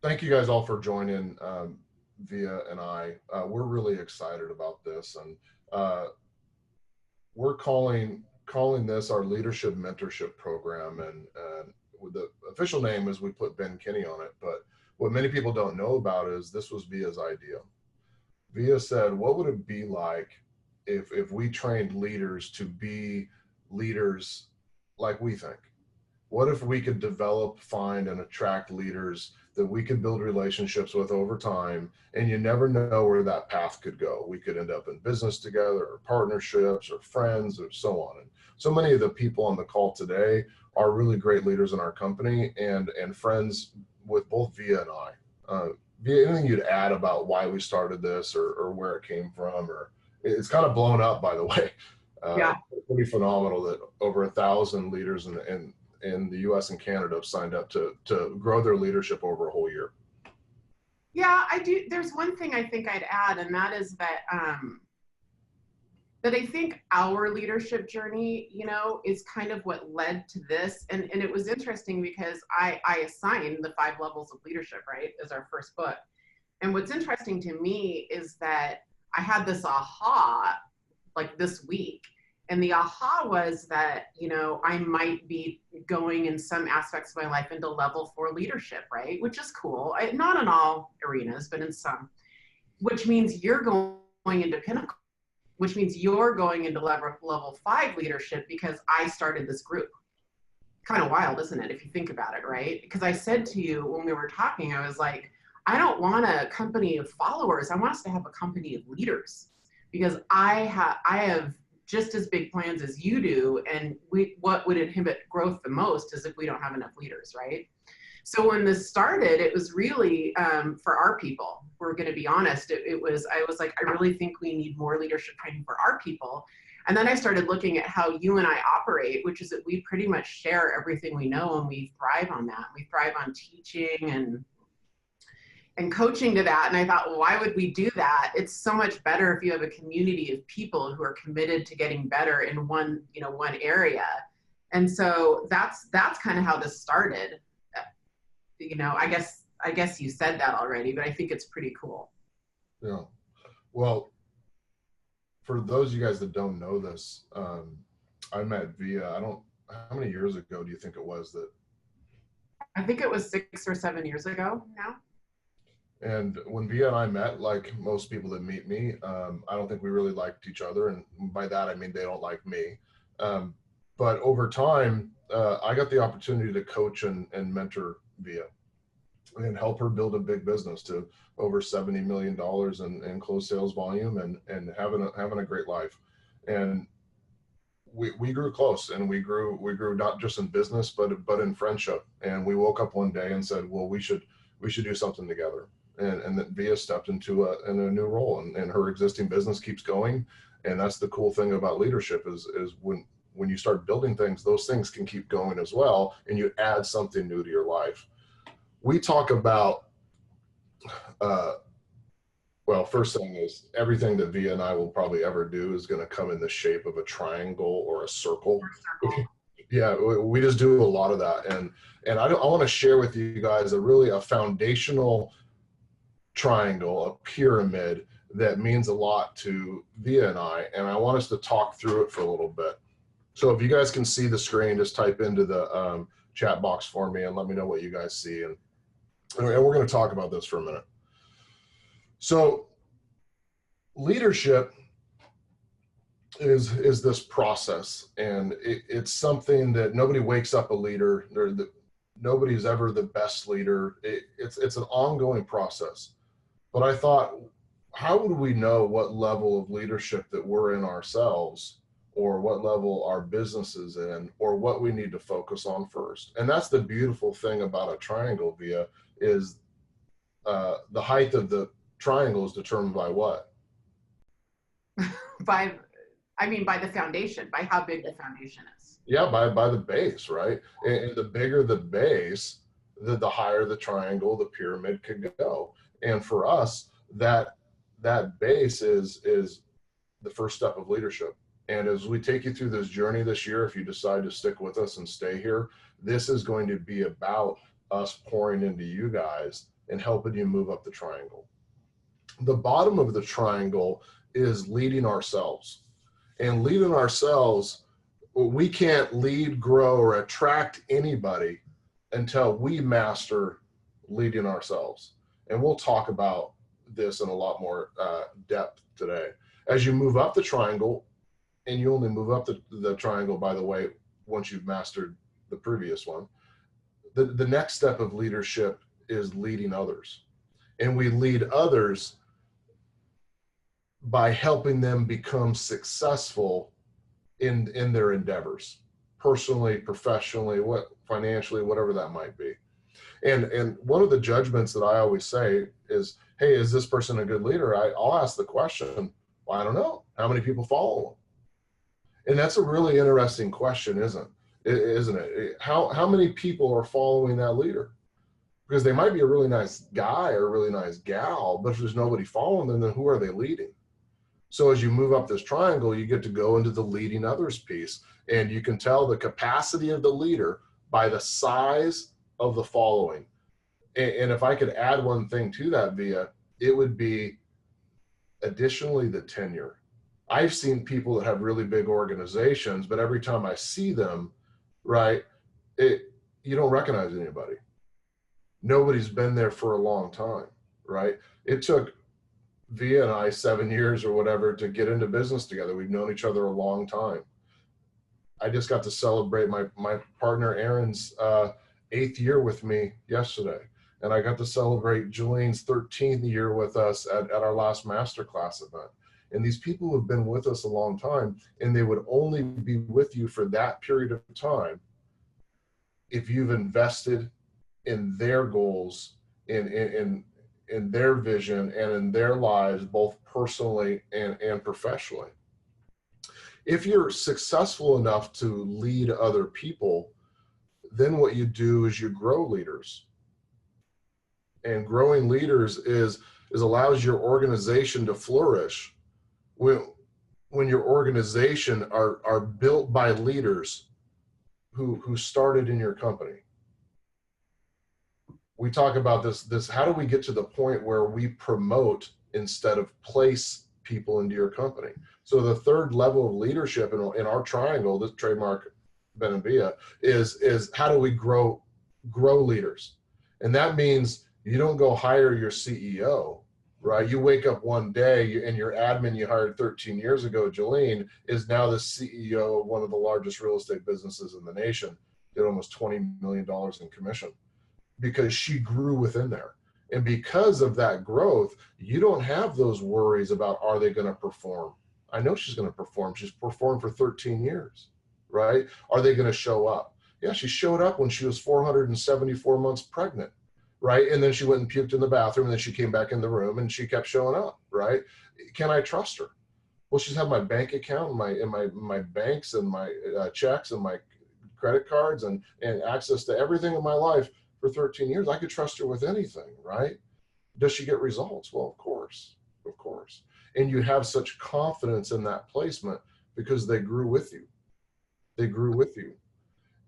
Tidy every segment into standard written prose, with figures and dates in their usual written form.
thank you guys all for joining Via and I. We're really excited about this, and we're calling this our leadership mentorship program. And the official name is we put Ben Kinney on it, but what many people don't know about is this was Via's idea. Via said, what would it be like if we trained leaders to be leaders like we think? What if we could develop, find, and attract leaders that we could build relationships with over time, and you never know where that path could go. We could end up in business together, or partnerships, or friends, or so on. And so many of the people on the call today are really great leaders in our company and friends with both Via and I. Via, anything you'd add about why we started this, or where it came from? Or it's kind of blown up, by the way. Yeah. Pretty phenomenal that over 1,000 leaders in the US and Canada have signed up to grow their leadership over a whole year. Yeah, I do. There's one thing I think I'd add, and that is that that I think our leadership journey, is kind of what led to this. And it was interesting because I assigned the 5 levels of leadership, right, as our first book. And what's interesting to me is that I had this aha like this week. And the aha was that, I might be going in some aspects of my life into level 4 leadership, right? Which is cool. Not in all arenas, but in some, which means you're going into pinnacle, which means you're going into level 5 leadership because I started this group. Kind of wild, isn't it? If you think about it, right? Because I said to you when we were talking, I was like, I don't want a company of followers. I want us to have a company of leaders, because I have just as big plans as you do, and what would inhibit growth the most is if we don't have enough leaders, right? So when this started, it was really for our people. We're going to be honest. I was like, I really think we need more leadership training for our people. And then I started looking at how you and I operate, which is that we pretty much share everything we know, and we thrive on that. We thrive on teaching and coaching to that. And I thought, well, why would we do that? It's so much better if you have a community of people who are committed to getting better in one area. And so that's kind of how this started. I guess you said that already, but I think it's pretty cool. Yeah. Well, for those of you guys that don't know this, I met Via, how many years ago do you think it was that? I think it was 6 or 7 years ago now. And when Via and I met, like most people that meet me, I don't think we really liked each other. And by that, I mean, they don't like me. But over time, I got the opportunity to coach and mentor Via and help her build a big business to over $70 million in closed sales volume and having a great life. And we grew close, and we grew not just in business, but in friendship. And we woke up one day and said, well, we should do something together. And that Via stepped into a new role, and her existing business keeps going. And that's the cool thing about leadership is when you start building things, those things can keep going as well, and you add something new to your life. We talk about, well, first thing is everything that Via and I will probably ever do is going to come in the shape of a triangle or a circle. Yeah, we just do a lot of that. And I want to share with you guys a foundational triangle, a pyramid that means a lot to Via and I want us to talk through it for a little bit. So if you guys can see the screen, just type into the chat box for me and let me know what you guys see. And we're going to talk about this for a minute. So leadership is this process, and it's something that nobody wakes up a leader. Nobody's ever the best leader. It's an ongoing process. But I thought, how would we know what level of leadership that we're in ourselves, or what level our business is in, or what we need to focus on first? And that's the beautiful thing about a triangle, Via, is the height of the triangle is determined by what? By the foundation, by how big the foundation is. Yeah, by the base, right? And the bigger the base, the higher the triangle, the pyramid could go. And for us, that base is the first step of leadership. And as we take you through this journey this year, if you decide to stick with us and stay here, this is going to be about us pouring into you guys and helping you move up the triangle. The bottom of the triangle is leading ourselves. And leading ourselves, we can't lead, grow, or attract anybody until we master leading ourselves. And we'll talk about this in a lot more depth today. As you move up the triangle, and you only move up the triangle, by the way, once you've mastered the previous one, the next step of leadership is leading others. And we lead others by helping them become successful in their endeavors, personally, professionally, financially, whatever that might be. And one of the judgments that I always say is, hey, is this person a good leader? I'll ask the question, well, I don't know. How many people follow them? And that's a really interesting question, isn't it? How many people are following that leader? Because they might be a really nice guy or a really nice gal, but if there's nobody following them, then who are they leading? So as you move up this triangle, you get to go into the leading others piece, and you can tell the capacity of the leader by the size of the following. And if I could add one thing to that, Via, it would be additionally the tenure. I've seen people that have really big organizations, but every time I see them, right, you don't recognize anybody. Nobody's been there for a long time, right? It took Via and I 7 years or whatever to get into business together. We've known each other a long time. I just got to celebrate my partner Aaron's 8th year with me yesterday. And I got to celebrate Julian's 13th year with us at our last masterclass event. And these people have been with us a long time, and they would only be with you for that period of time if you've invested in their goals, in their vision, and in their lives, both personally and professionally. If you're successful enough to lead other people, then what you do is you grow leaders. And growing leaders is allows your organization to flourish when your organization are built by leaders who started in your company. We talk about this, how do we get to the point where we promote instead of place people into your company? So the third level of leadership in our triangle, this trademark Ben and Via, is how do we grow leaders? And that means you don't go hire your CEO, right? You wake up one day and your admin you hired 13 years ago, Jolene, is now the CEO of one of the largest real estate businesses in the nation, did almost $20 million in commission, because she grew within there. And because of that growth, you don't have those worries about, are they going to perform? I know she's going to perform. She's performed for 13 years, right? Are they going to show up? Yeah, she showed up when she was 474 months pregnant, right? And then she went and puked in the bathroom, and then she came back in the room and she kept showing up, right? Can I trust her? Well, she's had my bank account, my banks and my checks and my credit cards and access to everything in my life for 13 years. I could trust her with anything, right? Does she get results? Well, of course. And you have such confidence in that placement because they grew with you.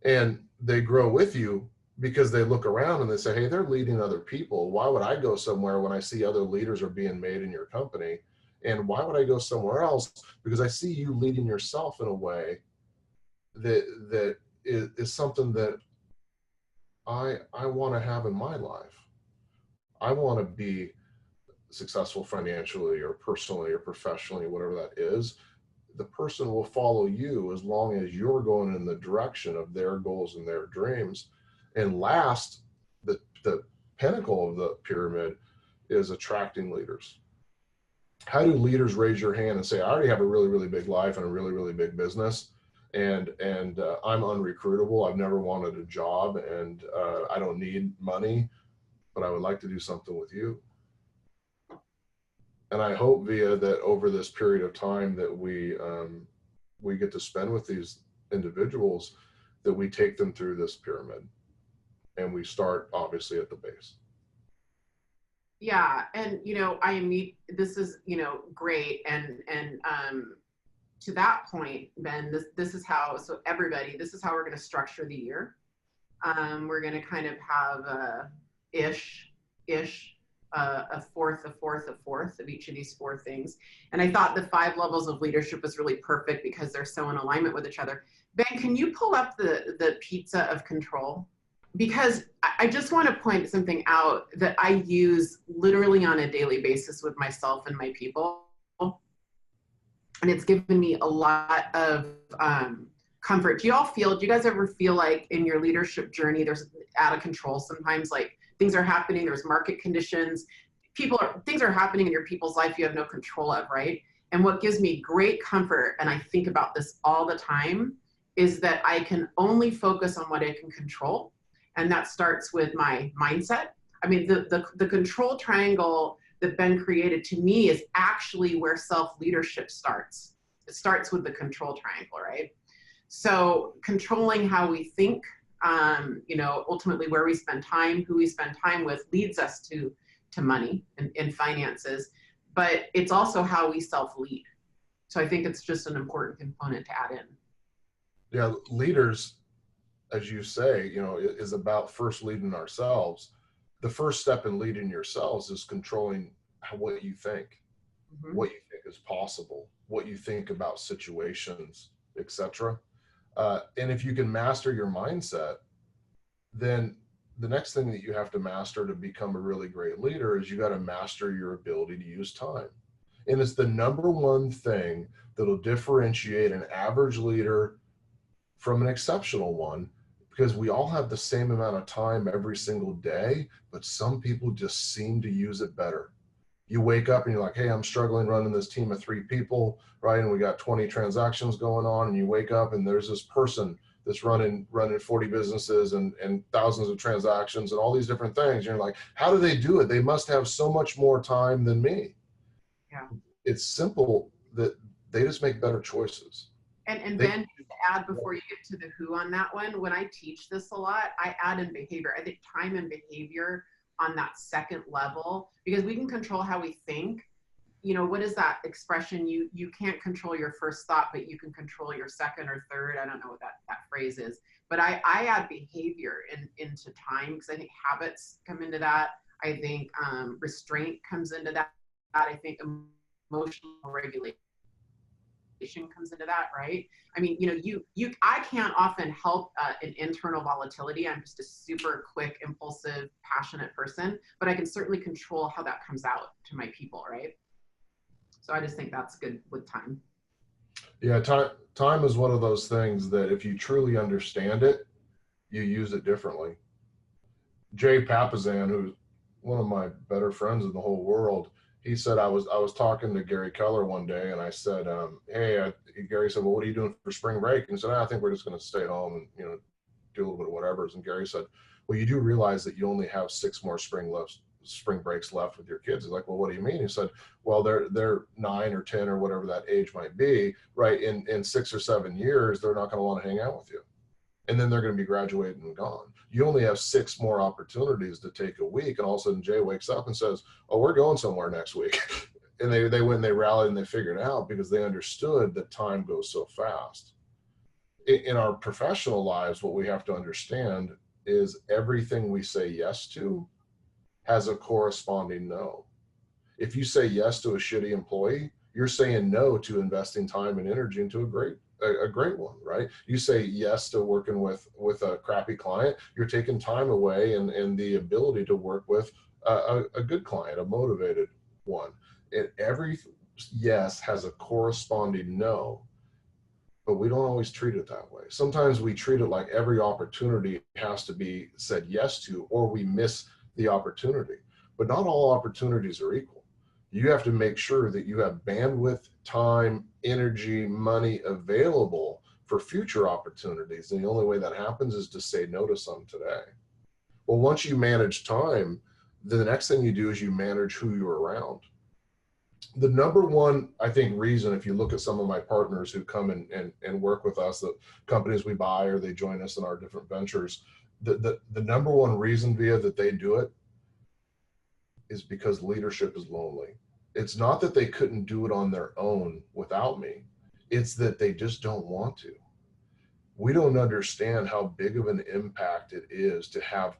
And they grow with you because they look around and they say, hey, they're leading other people. Why would I go somewhere when I see other leaders are being made in your company? And why would I go somewhere else? Because I see you leading yourself in a way that is something that I want to have in my life. I want to be successful financially or personally or professionally, whatever that is. The person will follow you as long as you're going in the direction of their goals and their dreams. And last, the pinnacle of the pyramid is attracting leaders. How do leaders raise your hand and say, I already have a really, really big life and a really, really big business, and I'm unrecruitable. I've never wanted a job, and I don't need money, but I would like to do something with you. And I hope, Via, that over this period of time that we get to spend with these individuals, that we take them through this pyramid, and we start obviously at the base. Yeah, and this is great, and to that point, Ben, this is how, so everybody, this is how we're going to structure the year. We're going to kind of have ish ish, a fourth of each of these four things. And I thought the 5 levels of leadership was really perfect because they're so in alignment with each other. Ben, can you pull up the pizza of control? Because I just want to point something out that I use literally on a daily basis with myself and my people. And it's given me a lot of comfort. Do you guys ever feel like in your leadership journey, there's out of control sometimes, like things are happening, there's market conditions, things are happening in your people's life you have no control of, right? And what gives me great comfort, and I think about this all the time, is that I can only focus on what I can control. And that starts with my mindset. I mean, the control triangle that Ben created to me is actually where self-leadership starts. It starts with the control triangle, right? So controlling how we think, ultimately where we spend time, who we spend time with leads us to money and finances, but it's also how we self-lead. So I think it's just an important component to add in. Yeah, leaders, as you say, is about first leading ourselves. The first step in leading yourselves is controlling what you think, what you think is possible, what you think about situations, etc. And if you can master your mindset, then the next thing that you have to master to become a really great leader is you got to master your ability to use time. And it's the number one thing that'll differentiate an average leader from an exceptional one, because we all have the same amount of time every single day, but some people just seem to use it better. You wake up and you're like, hey, I'm struggling running this team of 3 people, right? And we got 20 transactions going on, and you wake up and there's this person that's running 40 businesses and thousands of transactions and all these different things. And you're like, how do they do it? They must have so much more time than me. Yeah. It's simple that they just make better choices. And Ben, just to add before you get to the who on that one, when I teach this a lot, I add in behavior. I think time and behavior on that second level, because we can control how we think. What is that expression? You can't control your first thought, but you can control your second or third. I don't know what that phrase is, but I add behavior into time, because I think habits come into that. I think restraint comes into that. I think emotional regulation comes into that, right? I mean, I can't often help an internal volatility. I'm just a super quick, impulsive, passionate person, but I can certainly control how that comes out to my people, right? So I just think that's good with time. Yeah, time is one of those things that if you truly understand it, you use it differently. Jay Papasan, who's one of my better friends in the whole world, he said, I was talking to Gary Keller one day, and I said, Gary said, well, what are you doing for spring break? And he said, I think we're just going to stay home and do a little bit of whatever. And Gary said, well, you do realize that you only have 6 more spring breaks left with your kids. He's like, well, what do you mean? He said, well, they're 9 or 10 or whatever that age might be, right? In 6 or 7 years, they're not going to want to hang out with you. And then they're going to be graduating and gone. You only have 6 more opportunities to take a week. And all of a sudden Jay wakes up and says, oh, we're going somewhere next week. And they went and they rallied and they figured it out, because they understood that time goes so fast. In our professional lives, what we have to understand is everything we say yes to has a corresponding no. If you say yes to a shitty employee, you're saying no to investing time and energy into a great one, right? You say yes to working with a crappy client, you're taking time away and the ability to work with a good client, a motivated one. And every yes has a corresponding no, but we don't always treat it that way. Sometimes we treat it like every opportunity has to be said yes to, or we miss the opportunity. But not all opportunities are equal. You have to make sure that you have bandwidth, time, energy, money available for future opportunities. And the only way that happens is to say no to some today. Well, once you manage time, the next thing you do is you manage who you're around. The number one, I think, reason, if you look at some of my partners who come and work with us, the companies we buy or they join us in our different ventures, the number one reason, Via, that they do it is because leadership is lonely. It's not that they couldn't do it on their own without me. It's that they just don't want to. We don't understand how big of an impact it is to have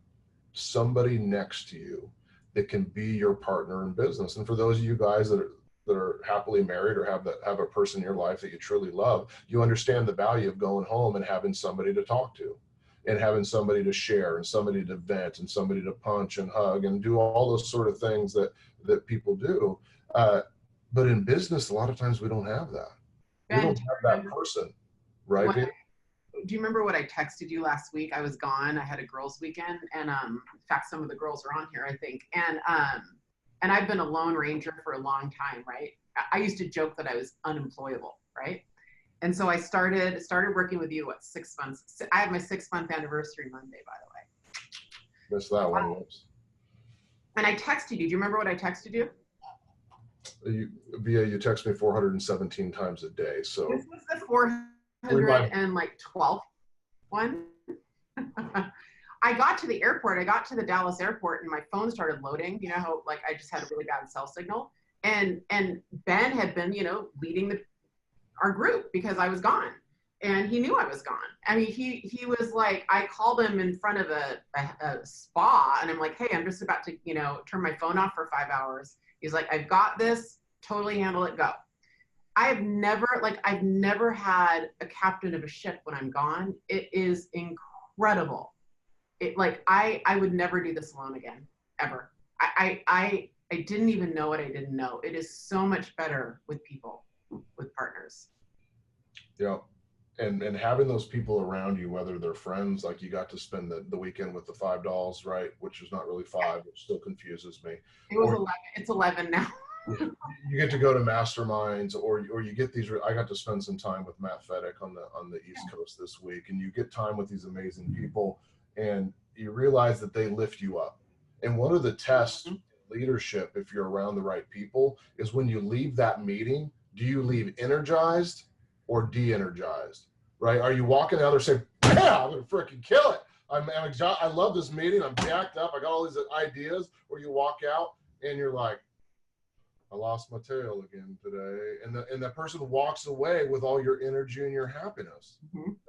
somebody next to you that can be your partner in business. And for those of you guys that are happily married or have a person in your life that you truly love, you understand the value of going home and having somebody to talk to, and having somebody to share, and somebody to vent, and somebody to punch and hug and do all those sort of things that people do. But in business, a lot of times we don't have that. We don't have that person, right? Do you remember what I texted you last week? I was gone. I had a girls' weekend, and in fact, some of the girls are on here, I think. And I've been a lone ranger for a long time, right? I used to joke that I was unemployable, right? And so I started working with you, 6 months? I had my 6-month anniversary Monday, by the way. Missed that one. And I texted you. Do you remember what I texted you? You text me 417 times a day. So this was the 412th one. I got to the airport. I got to the Dallas airport, and my phone started loading. You know how like I just had a really bad cell signal, and Ben had been leading our group because I was gone, and he knew I was gone. I mean, he was like, I called him in front of a spa, and I'm like, hey, I'm just about to turn my phone off for 5 hours. He's like, I've got this, totally handle it, go. I've never had a captain of a ship when I'm gone. It is incredible. I would never do this alone again, ever. I didn't even know what I didn't know. It is so much better with people, with partners. Yeah. And having those people around you, whether they're friends, like you got to spend the weekend with the $5, right? Which is not really 5, which still confuses me. It was 11. It's 11 now. You get to go to masterminds, or you get these. I got to spend some time with Matt Fedek on the East Coast this week, and you get time with these amazing people, and you realize that they lift you up. And one of the tests in leadership, if you're around the right people, is when you leave that meeting, do you leave energized or de-energized, right? Are you walking out there saying, yeah, I'm gonna freaking kill it. I love this meeting. I'm jacked up. I got all these ideas. Or you walk out and you're like, I lost my tail again today. And that person walks away with all your energy and your happiness,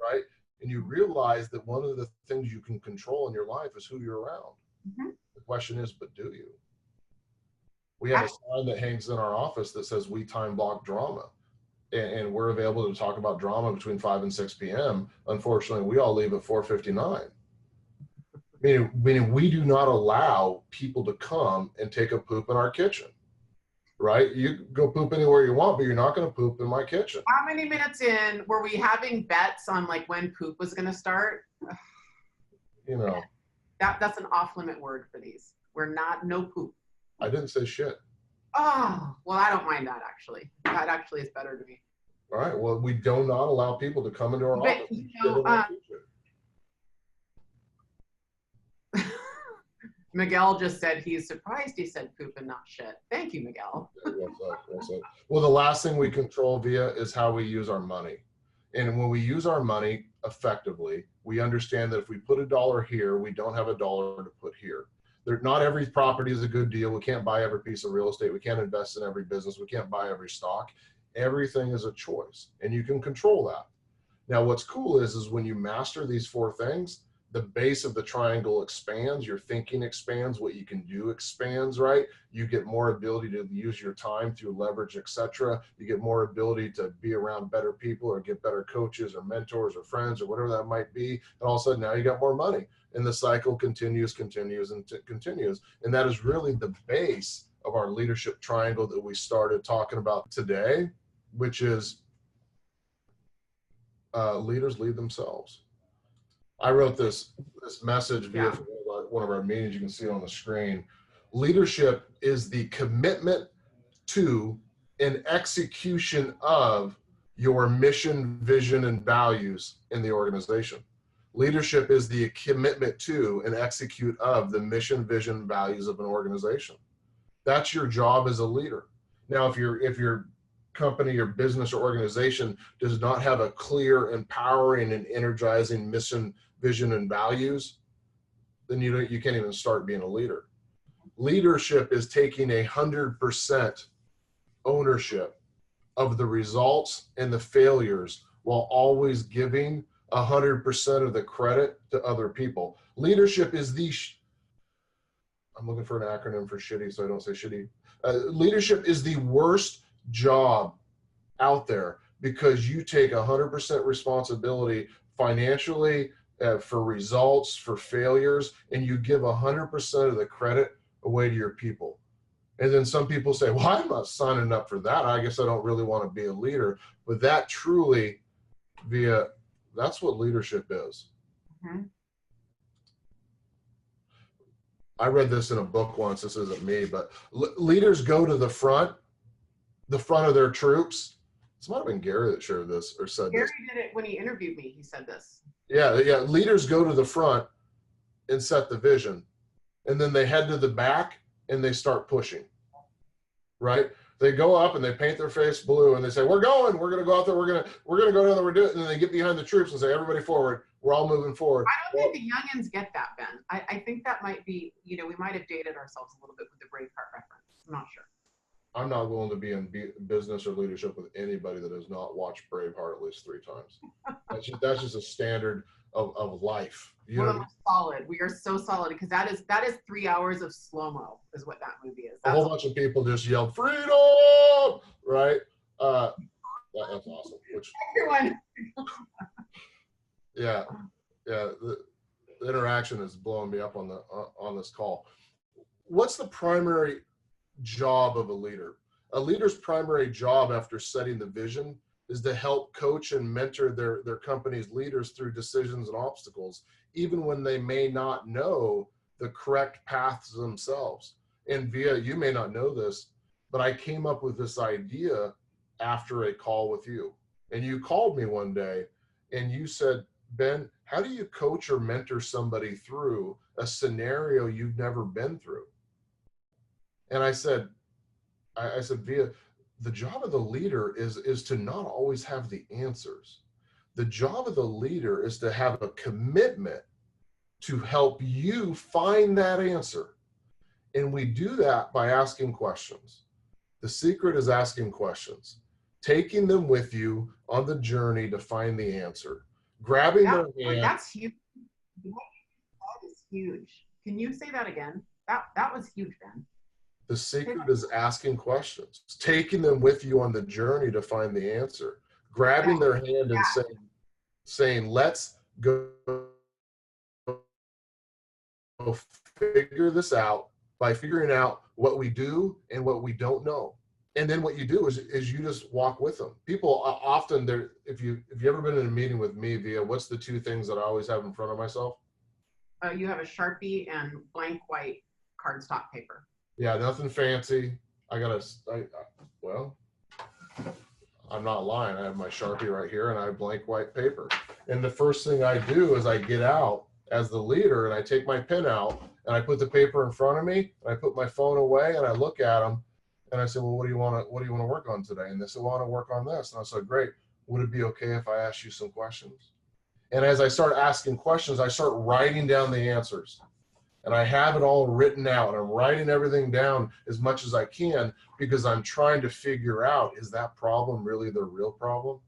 right? And you realize that one of the things you can control in your life is who you're around. The question is, but do you? We have a sign that hangs in our office that says we time block drama. And we're available to talk about drama between 5 and 6 p.m. Unfortunately, we all leave at 4:59. Meaning we do not allow people to come and take a poop in our kitchen, right? You go poop anywhere you want, but you're not going to poop in my kitchen. How many minutes in were we having bets on like when poop was going to start? That's an off-limit word for these. We're no poop. I didn't say shit. Oh, well, I don't mind that actually. That actually is better to me. All right. Well, we do not allow people to come into our office. Miguel just said he's surprised he said poop and not shit. Thank you, Miguel. Well, the last thing we control is how we use our money. And when we use our money effectively, we understand that if we put $1 here, we don't have $1 to put here. Not every property is a good deal. We can't buy every piece of real estate. We can't invest in every business. We can't buy every stock. Everything is a choice, and you can control that. Now, what's cool is when you master these 4 things, the base of the triangle expands, your thinking expands, what you can do expands, right? You get more ability to use your time through leverage, etc. You get more ability to be around better people or get better coaches or mentors or friends or whatever that might be. And all of a sudden now you got more money, and the cycle continues. And that is really the base of our leadership triangle that we started talking about today, which is leaders lead themselves. I wrote this message via one of our meetings. You can see it on the screen. Leadership is the commitment to and execution of your mission, vision, and values in the organization. Leadership is the commitment to and execute of the mission, vision, values of an organization. That's your job as a leader. Now, if your company or business or organization does not have a clear, empowering, and energizing mission, vision, and values, then you can't even start being a leader. Leadership is taking 100% ownership of the results and the failures while always giving 100% of the credit to other people. Leadership is I'm looking for an acronym for shitty, so I don't say shitty. Leadership is the worst job out there because you take 100% responsibility financially, for results, for failures, and you give 100% of the credit away to your people. And then some people say, well, I'm not signing up for that. I guess I don't really want to be a leader. But that truly, that's what leadership is. Mm-hmm. I read this in a book once. This isn't me, but leaders go to the front of their troops. This might have been Gary that shared this or said Gary this. did it when he interviewed me. He said this. Yeah. Leaders go to the front and set the vision, and then they head to the back and they start pushing. Right? They go up and they paint their face blue and they say, we're going to go out there. We're going to go down there. We're doing it. And then they get behind the troops and say, everybody forward. We're all moving forward. I don't think the youngins get that, Ben. I think that might be, we might have dated ourselves a little bit with the Braveheart reference. I'm not sure. I'm not willing to be in business or leadership with anybody that has not watched Braveheart at least 3 times. That's just a standard of life. We're solid. We are so solid because that is 3 hours of slow-mo is what that movie is. A whole bunch of people just yelled freedom, right? That's awesome. Everyone. Yeah. The interaction is blowing me up on this call. What's the primary job of a leader? A leader's primary job after setting the vision is to help coach and mentor their company's leaders through decisions and obstacles, even when they may not know the correct paths themselves. And Vija, you may not know this, but I came up with this idea after a call with you. And you called me one day and you said, Ben, how do you coach or mentor somebody through a scenario you've never been through? And I said, Vija, the job of the leader is to not always have the answers. The job of the leader is to have a commitment to help you find that answer. And we do that by asking questions. The secret is asking questions, taking them with you on the journey to find the answer, grabbing their hand. That's huge. That is huge. Can you say that again? That was huge, Ben. The secret is asking questions, taking them with you on the journey to find the answer, grabbing their hand and saying, let's go figure this out by figuring out what we do and what we don't know. And then what you do is you just walk with them. People often, if you've ever been in a meeting with me, Vija, what's the 2 things that I always have in front of myself? You have a Sharpie and blank white cardstock paper. Yeah, nothing fancy. Well, I'm not lying. I have my Sharpie right here and I have blank white paper. And the first thing I do is I get out as the leader and I take my pen out and I put the paper in front of me and I put my phone away and I look at them and I say, well, what do you want to work on today? And they said, well, I want to work on this. And I said, great. Would it be okay if I asked you some questions? And as I start asking questions, I start writing down the answers. And I have it all written out. And I'm writing everything down as much as I can because I'm trying to figure out, is that problem really the real problem?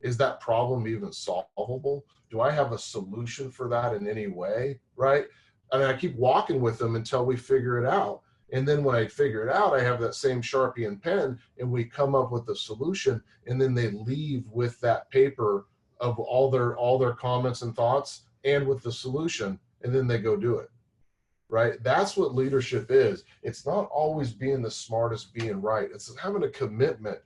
Is that problem even solvable? Do I have a solution for that in any way, right? And I keep walking with them until we figure it out. And then when I figure it out, I have that same Sharpie and pen and we come up with the solution. And then they leave with that paper of all their comments and thoughts and with the solution. And then they go do it. Right? That's what leadership is. It's not always being the smartest, being right. It's having a commitment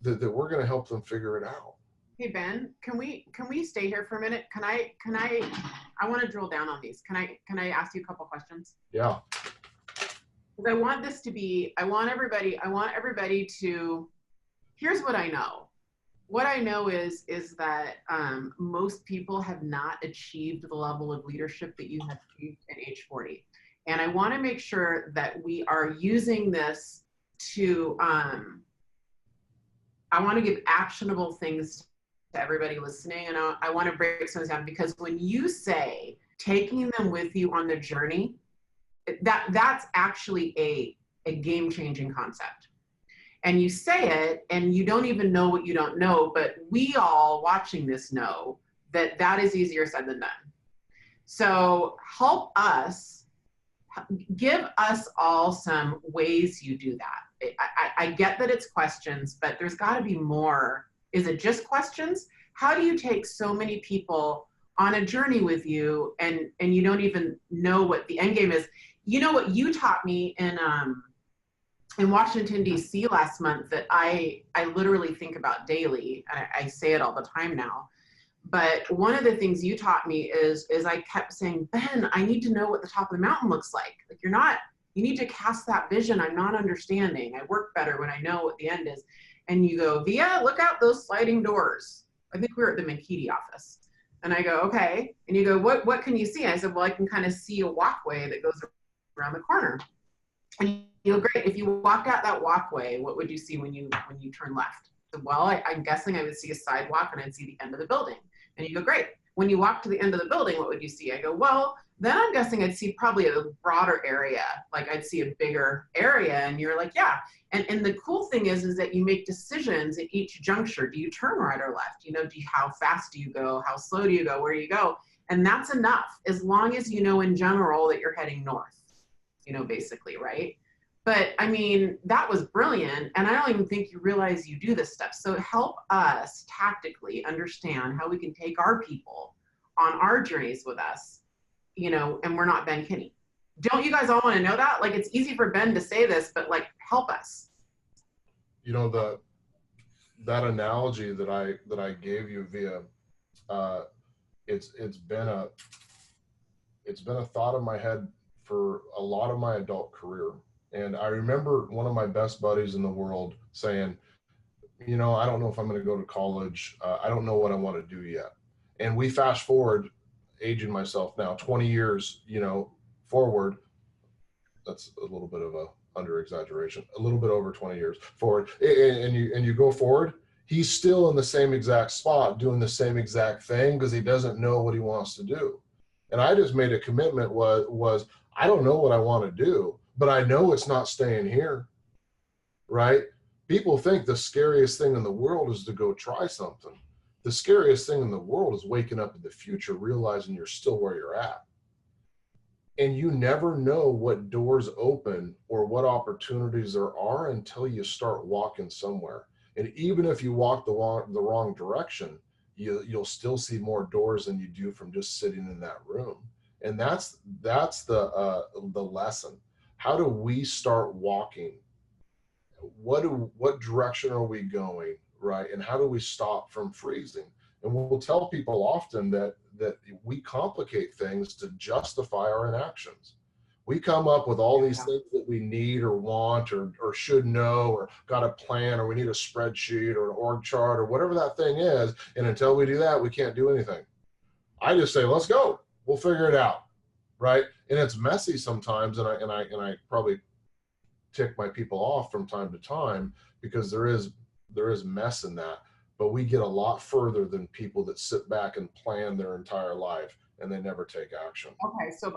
that we're going to help them figure it out. Hey, Ben, can we stay here for a minute? I want to drill down on these. Can I ask you a couple questions? Yeah. I want everybody to, here's what I know. What I know is that most people have not achieved the level of leadership that you have achieved at age 40. And I want to make sure that we are using this to, I want to give actionable things to everybody listening. And I want to break some down because when you say taking them with you on the journey, that's actually a game-changing concept. And you say it and you don't even know what you don't know, but we all watching this know that is easier said than done. So help us give us all some ways you do that. I get that it's questions, but there's got to be more. Is it just questions? How do you take so many people on a journey with you and you don't even know what the end game is? You know what you taught me in Washington, D.C. last month that I literally think about daily. I say it all the time now. But one of the things you taught me is I kept saying, Ben, I need to know what the top of the mountain looks like. Like you need to cast that vision. I'm not understanding. I work better when I know what the end is. And you go, Via, look out those sliding doors. I think we were at the Mankiti office. And I go, okay. And you go, what can you see? I said, well, I can kind of see a walkway that goes around the corner. And you go, great. If you walked out that walkway, what would you see when you turn left? I said, well, I'm guessing I would see a sidewalk and I'd see the end of the building. And you go, great. When you walk to the end of the building, what would you see? I go, well, then I'm guessing I'd see probably a broader area. Like I'd see a bigger area. And you're like, yeah. And the cool thing is that you make decisions at each juncture. Do you turn right or left? You know, how fast do you go? How slow do you go? Where do you go? And that's enough, as long as you know in general that you're heading north, you know, basically, right? But I mean, that was brilliant. And I don't even think you realize you do this stuff. So help us tactically understand how we can take our people on our journeys with us, you know, and we're not Ben Kinney. Don't you guys all want to know that? Like, it's easy for Ben to say this, but like, help us. You know, that analogy that I gave you, Via, it's been a thought in my head for a lot of my adult career. And I remember one of my best buddies in the world saying, you know, I don't know if I'm going to go to college. I don't know what I want to do yet. And we fast forward, aging myself now, 20 years, you know, forward. That's a little bit of a under exaggeration, a little bit over 20 years forward. And you go forward, he's still in the same exact spot doing the same exact thing because he doesn't know what he wants to do. And I just made a commitment was I don't know what I want to do, but I know it's not staying here, right? People think the scariest thing in the world is to go try something. The scariest thing in the world is waking up in the future, realizing you're still where you're at. And you never know what doors open or what opportunities there are until you start walking somewhere. And even if you walk the wrong direction, you'll still see more doors than you do from just sitting in that room. And that's the lesson. How do we start walking? What direction are we going, right? And how do we stop from freezing? And we'll tell people often that we complicate things to justify our inactions. We come up with all these things that we need or want or should know or got a plan or we need a spreadsheet or an org chart or whatever that thing is. And until we do that, we can't do anything. I just say, let's go. We'll figure it out, right? And it's messy sometimes, and I probably tick my people off from time to time because there is mess in that. But we get a lot further than people that sit back and plan their entire life and they never take action. Okay, so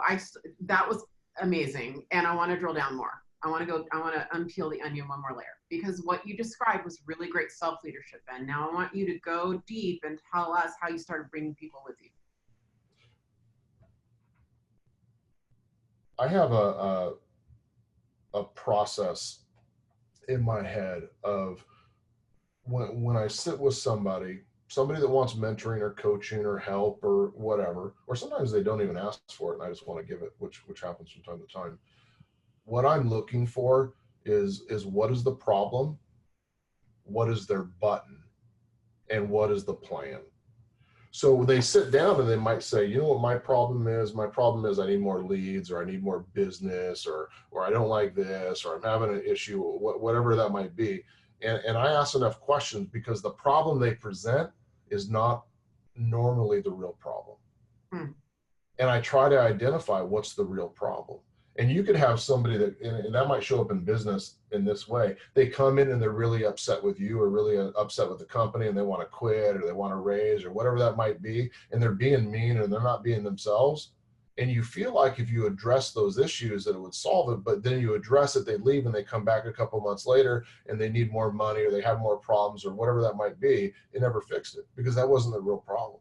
that was amazing, and I want to drill down more. I want to unpeel the onion one more layer, because what you described was really great self-leadership. And now I want you to go deep and tell us how you started bringing people with you. I have a process in my head of when I sit with somebody that wants mentoring or coaching or help or whatever, or sometimes they don't even ask for it and I just want to give it, which happens from time to time. What I'm looking for is what is the problem, what is their button, and what is the plan. So they sit down and they might say, you know what my problem is? My problem is I need more leads, or I need more business, or I don't like this, or I'm having an issue, whatever that might be. And I ask enough questions because the problem they present is not normally the real problem. And I try to identify what's the real problem. And you could have somebody and that might show up in business in this way. They come in and they're really upset with you or really upset with the company and they want to quit or they want to raise or whatever that might be. And they're being mean or they're not being themselves. And you feel like if you address those issues that it would solve it, but then you address it, they leave and they come back a couple months later and they need more money or they have more problems or whatever that might be. It never fixed it because that wasn't the real problem.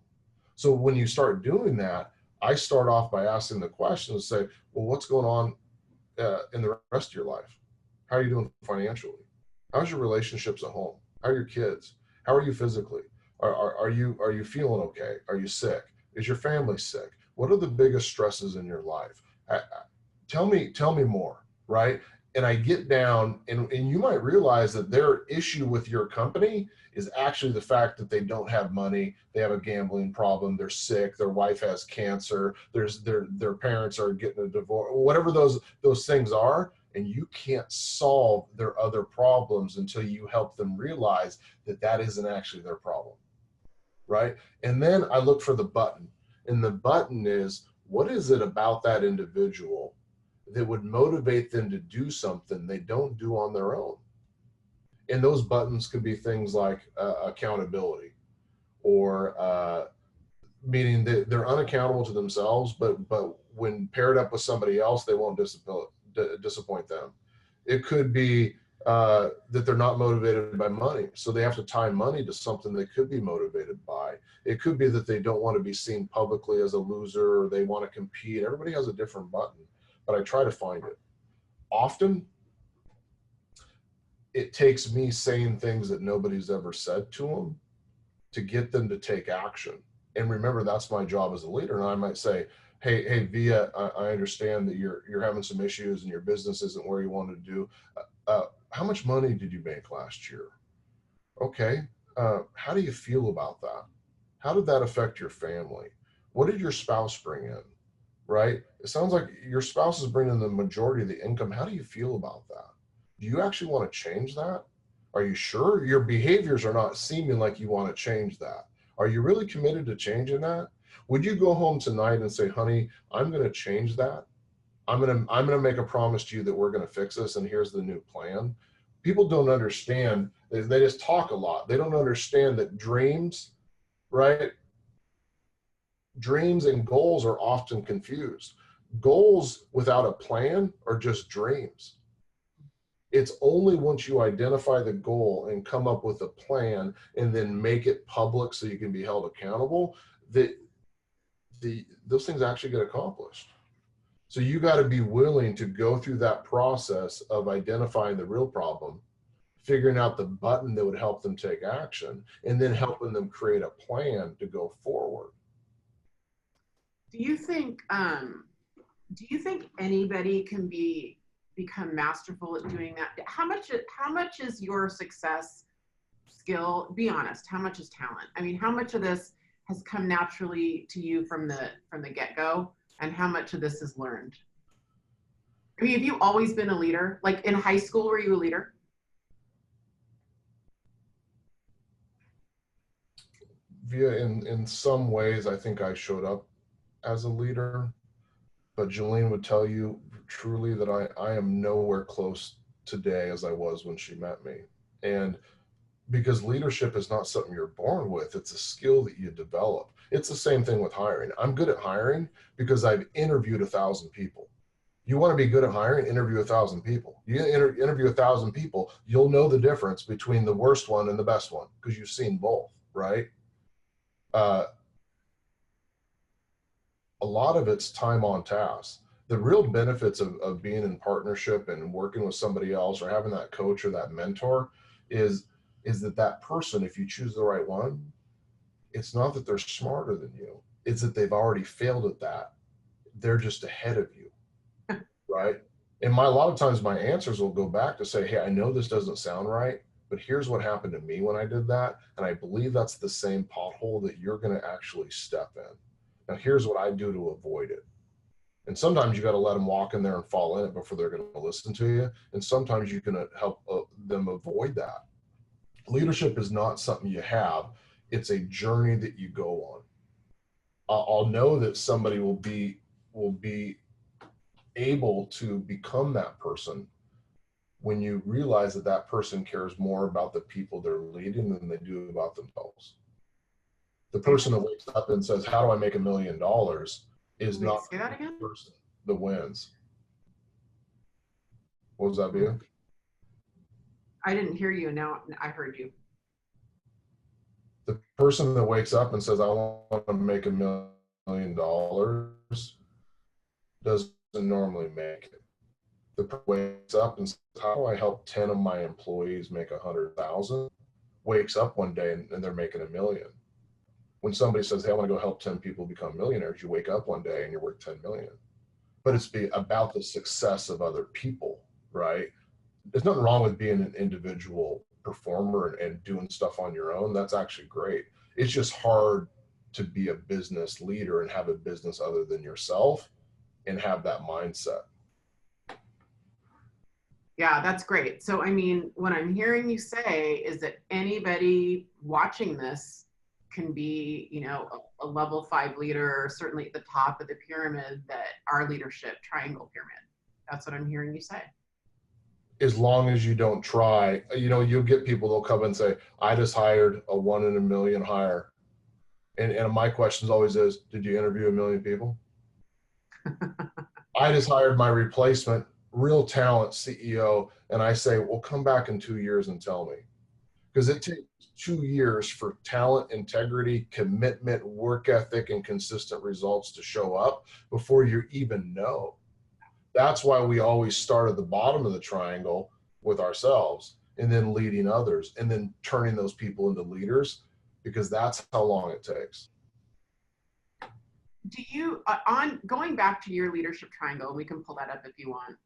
So when you start doing that, I start off by asking the question and say, well, what's going on in the rest of your life? How are you doing financially? How's your relationships at home? How are your kids? How are you physically? Are you feeling okay? Are you sick? Is your family sick? What are the biggest stresses in your life? Tell me more, right? And I get down, and you might realize that their issue with your company is actually the fact that they don't have money, they have a gambling problem, they're sick, their wife has cancer, their parents are getting a divorce, whatever those things are, and you can't solve their other problems until you help them realize that that isn't actually their problem, right? And then I look for the button, and the button is, what is it about that individual that would motivate them to do something they don't do on their own? And those buttons could be things like accountability, or meaning that they're unaccountable to themselves, but when paired up with somebody else, they won't disappoint them. It could be that they're not motivated by money, so they have to tie money to something they could be motivated by. It could be that they don't want to be seen publicly as a loser, or they want to compete. Everybody has a different button, but I try to find it. Often, it takes me saying things that nobody's ever said to them to get them to take action. And remember, that's my job as a leader. And I might say, hey, Via, I understand that you're having some issues and your business isn't where you wanted to do. How much money did you make last year? Okay. How do you feel about that? How did that affect your family? What did your spouse bring in? Right? It sounds like your spouse is bringing the majority of the income. How do you feel about that? Do you actually want to change that? Are you sure your behaviors are not seeming like you want to change that? Are you really committed to changing that? Would you go home tonight and say, honey, I'm going to change that? I'm going to make a promise to you that we're going to fix this, and here's the new plan. People don't understand. They just talk a lot. They don't understand that dreams, right? Dreams and goals are often confused. Goals without a plan are just dreams. It's only once you identify the goal and come up with a plan and then make it public so you can be held accountable that those things actually get accomplished. So you got to be willing to go through that process of identifying the real problem, figuring out the button that would help them take action, and then helping them create a plan to go forward. Do you think anybody can become masterful at doing that? How much is your success skill? Be honest. How much is talent? I mean, how much of this has come naturally to you from the get-go, and how much of this is learned? I mean, have you always been a leader? Like in high school, were you a leader? In some ways, I think I showed up as a leader, but Jolene would tell you truly that I am nowhere close today as I was when she met me. And because leadership is not something you're born with, it's a skill that you develop. It's the same thing with hiring. I'm good at hiring because I've interviewed 1,000 people. You want to be good at hiring, interview 1,000 people. You interview 1,000 people, you'll know the difference between the worst one and the best one because you've seen both, right? A lot of it's time on task. The real benefits of being in partnership and working with somebody else or having that coach or that mentor is that person, if you choose the right one, it's not that they're smarter than you. It's that they've already failed at that. They're just ahead of you, right? And a lot of times my answers will go back to say, hey, I know this doesn't sound right, but here's what happened to me when I did that. And I believe that's the same pothole that you're going to actually step in. Now, here's what I do to avoid it. And sometimes you got to let them walk in there and fall in it before they're going to listen to you. And sometimes you can help them avoid that. Leadership is not something you have. It's a journey that you go on. I'll know that somebody will be able to become that person when you realize that that person cares more about the people they're leading than they do about themselves. The person that wakes up and says, how do I make $1 million is not the person that wins. What was that, Via? I didn't hear you. Now I heard you. The person that wakes up and says, I want to make $1 million doesn't normally make it. The person wakes up and says, how do I help 10 of my employees make 100,000? Wakes up one day and they're making $1 million. When somebody says, hey, I want to go help 10 people become millionaires, you wake up one day and you're worth 10 million. But it's about the success of other people, right? There's nothing wrong with being an individual performer and doing stuff on your own. That's actually great. It's just hard to be a business leader and have a business other than yourself and have that mindset. Yeah, that's great. So, I mean, what I'm hearing you say is that anybody watching this can be, you know, a level 5 leader, certainly at the top of the pyramid, that our leadership triangle pyramid. That's what I'm hearing you say. As long as you don't try, you know, you'll get people, they'll come and say, I just hired a 1 in a million hire. And my question always is, did you interview 1 million people? I just hired my replacement, real talent CEO. And I say, well, come back in 2 years and tell me. Because it takes 2 years for talent, integrity, commitment, work ethic, and consistent results to show up before you even know. That's why we always start at the bottom of the triangle with ourselves and then leading others and then turning those people into leaders, because that's how long it takes. Do you, on going back to your leadership triangle, we can pull that up if you want.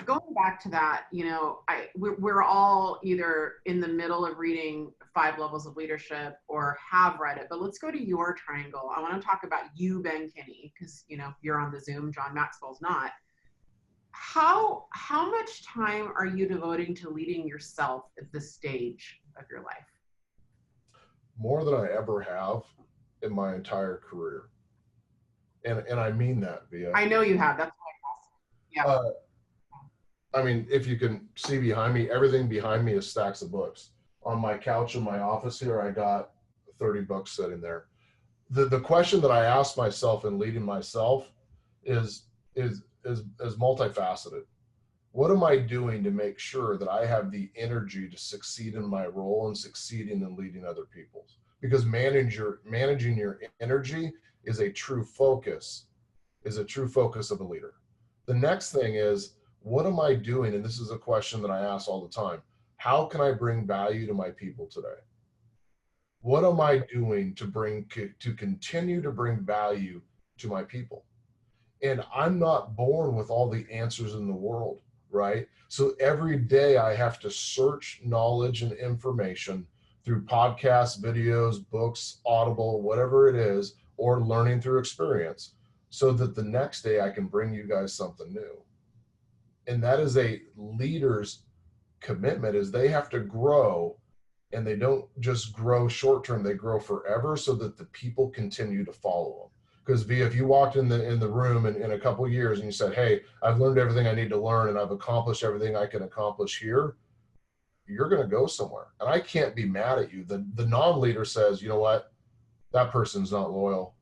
Going back to that, you know, we're all either in the middle of reading 5 Levels of Leadership or have read it, but let's go to your triangle. I want to talk about you, Ben Kinney, because, you know, you're on the Zoom, John Maxwell's not. How much time are you devoting to leading yourself at this stage of your life? More than I ever have in my entire career. And I mean that, Via. I know you have. That's why I asked. Yeah. I mean, if you can see behind me, everything behind me is stacks of books. On my couch in my office here, I got 30 books sitting there. The question that I ask myself in leading myself is multifaceted. What am I doing to make sure that I have the energy to succeed in my role and succeeding in leading other people? Because managing your energy is a true focus of a leader. The next thing is, what am I doing? And this is a question that I ask all the time. How can I bring value to my people today? What am I doing to continue to bring value to my people? And I'm not born with all the answers in the world, right? So every day I have to search knowledge and information through podcasts, videos, books, Audible, whatever it is, or learning through experience, so that the next day I can bring you guys something new. And that is a leader's commitment, is they have to grow, and they don't just grow short term, they grow forever, so that the people continue to follow them. Because Via, if you walked in the room in a couple of years and you said, hey, I've learned everything I need to learn and I've accomplished everything I can accomplish here, you're going to go somewhere. And I can't be mad at you. The non-leader says, you know what, that person's not loyal.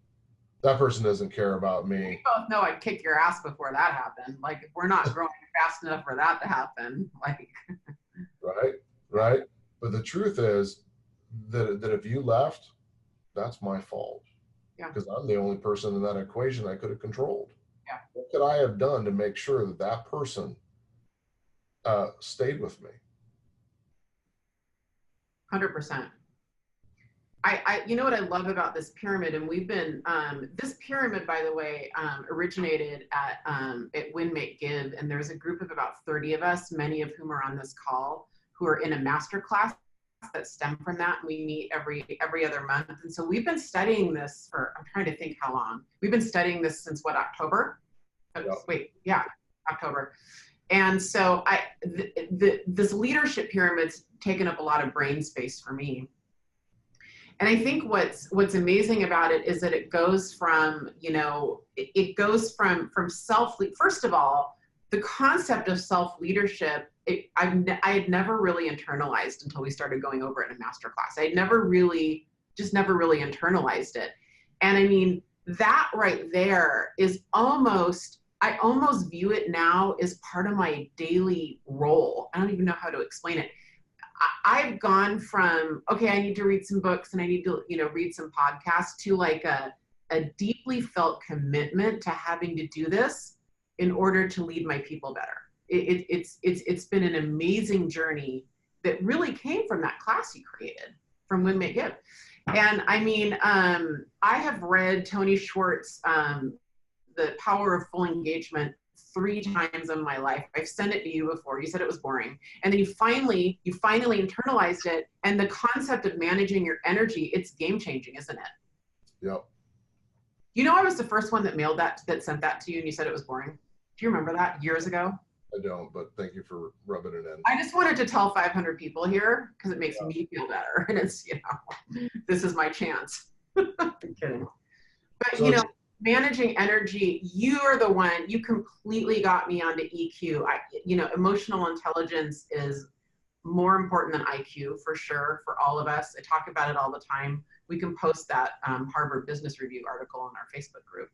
That person doesn't care about me. We both know I'd kick your ass before that happened. Like, if we're not growing fast enough for that to happen, like. Right. But the truth is that if you left, that's my fault. Yeah. Because I'm the only person in that equation I could have controlled. Yeah. What could I have done to make sure that that person stayed with me? 100%. You know what I love about this pyramid, and we've been, this pyramid, by the way, originated at Win, Make, Give, and there's a group of about 30 of us, many of whom are on this call, who are in a master class that stem from that. We meet every other month. And so we've been studying this for, I'm trying to think how long. We've been studying this since what, October? October. And so this leadership pyramid's taken up a lot of brain space for me. And I think what's amazing about it is that it goes from, you know, it goes from first of all, the concept of self-leadership, I had never really internalized until we started going over it in a master class. I had never really internalized it. And I mean, that right there is I almost view it now as part of my daily role. I don't even know how to explain it. I've gone from, okay, I need to read some books and I need to, you know, read some podcasts, to like a deeply felt commitment to having to do this in order to lead my people better. It's been an amazing journey that really came from that class you created from Win Make Give. And I mean, I have read Tony Schwartz, The Power of Full Engagement 3 times in my life. I've sent it to you before. You said it was boring. And then you finally internalized it. And the concept of managing your energy, it's game changing, isn't it? Yep. You know, I was the first one that mailed that sent that to you and you said it was boring. Do you remember that years ago? I don't, but thank you for rubbing it in. I just wanted to tell 500 people here because it makes me feel better. And it's, you know, this is my chance. I'm kidding. But, you know, managing energy, you are the one, you completely got me onto EQ. You know, emotional intelligence is more important than IQ for sure for all of us. I talk about it all the time. We can post that Harvard Business Review article on our Facebook group.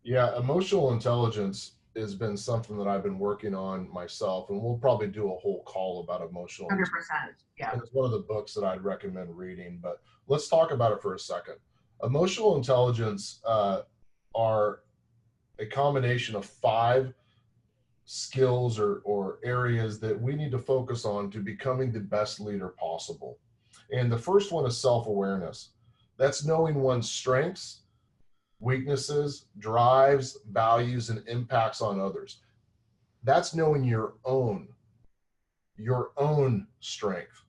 Yeah, emotional intelligence has been something that I've been working on myself, and we'll probably do a whole call about emotional 100%. intelligence. Yeah. And it's one of the books that I'd recommend reading, but let's talk about it for a second. Emotional intelligence are a combination of 5 skills or areas that we need to focus on to becoming the best leader possible. And the first one is self-awareness. That's knowing one's strengths, weaknesses, drives, values, and impacts on others. That's knowing your own strength,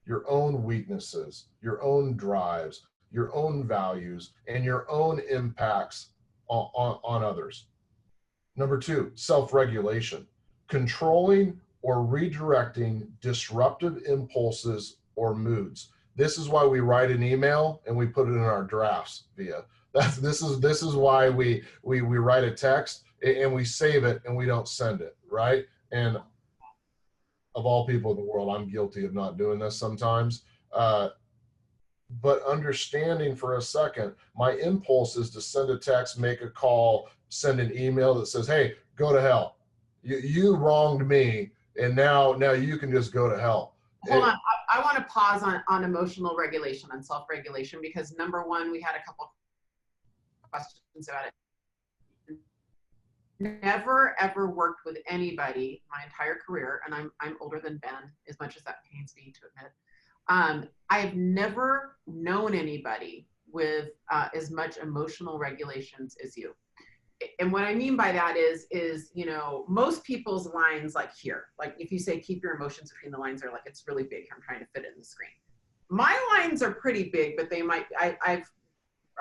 your own weaknesses, your own drives, your own values, and your own impacts on others. Number 2, self-regulation, controlling or redirecting disruptive impulses or moods. This is why we write an email and we put it in our drafts, Via. This is why we write a text and we save it and we don't send it, right? And of all people in the world, I'm guilty of not doing this sometimes. But understanding for a second, my impulse is to send a text, make a call, send an email that says, hey, go to hell. You wronged me, and now you can just go to hell. Hold on, I want to pause on emotional regulation, on self-regulation, because number one, we had a couple questions about it. Never ever worked with anybody my entire career, and I'm older than Ben, as much as that pains me to admit. I've never known anybody with as much emotional regulations as you. And what I mean by that is, you know, most people's lines like here, like if you say keep your emotions between the lines, they're like, it's really big, I'm trying to fit it in the screen. My lines are pretty big, but they might, I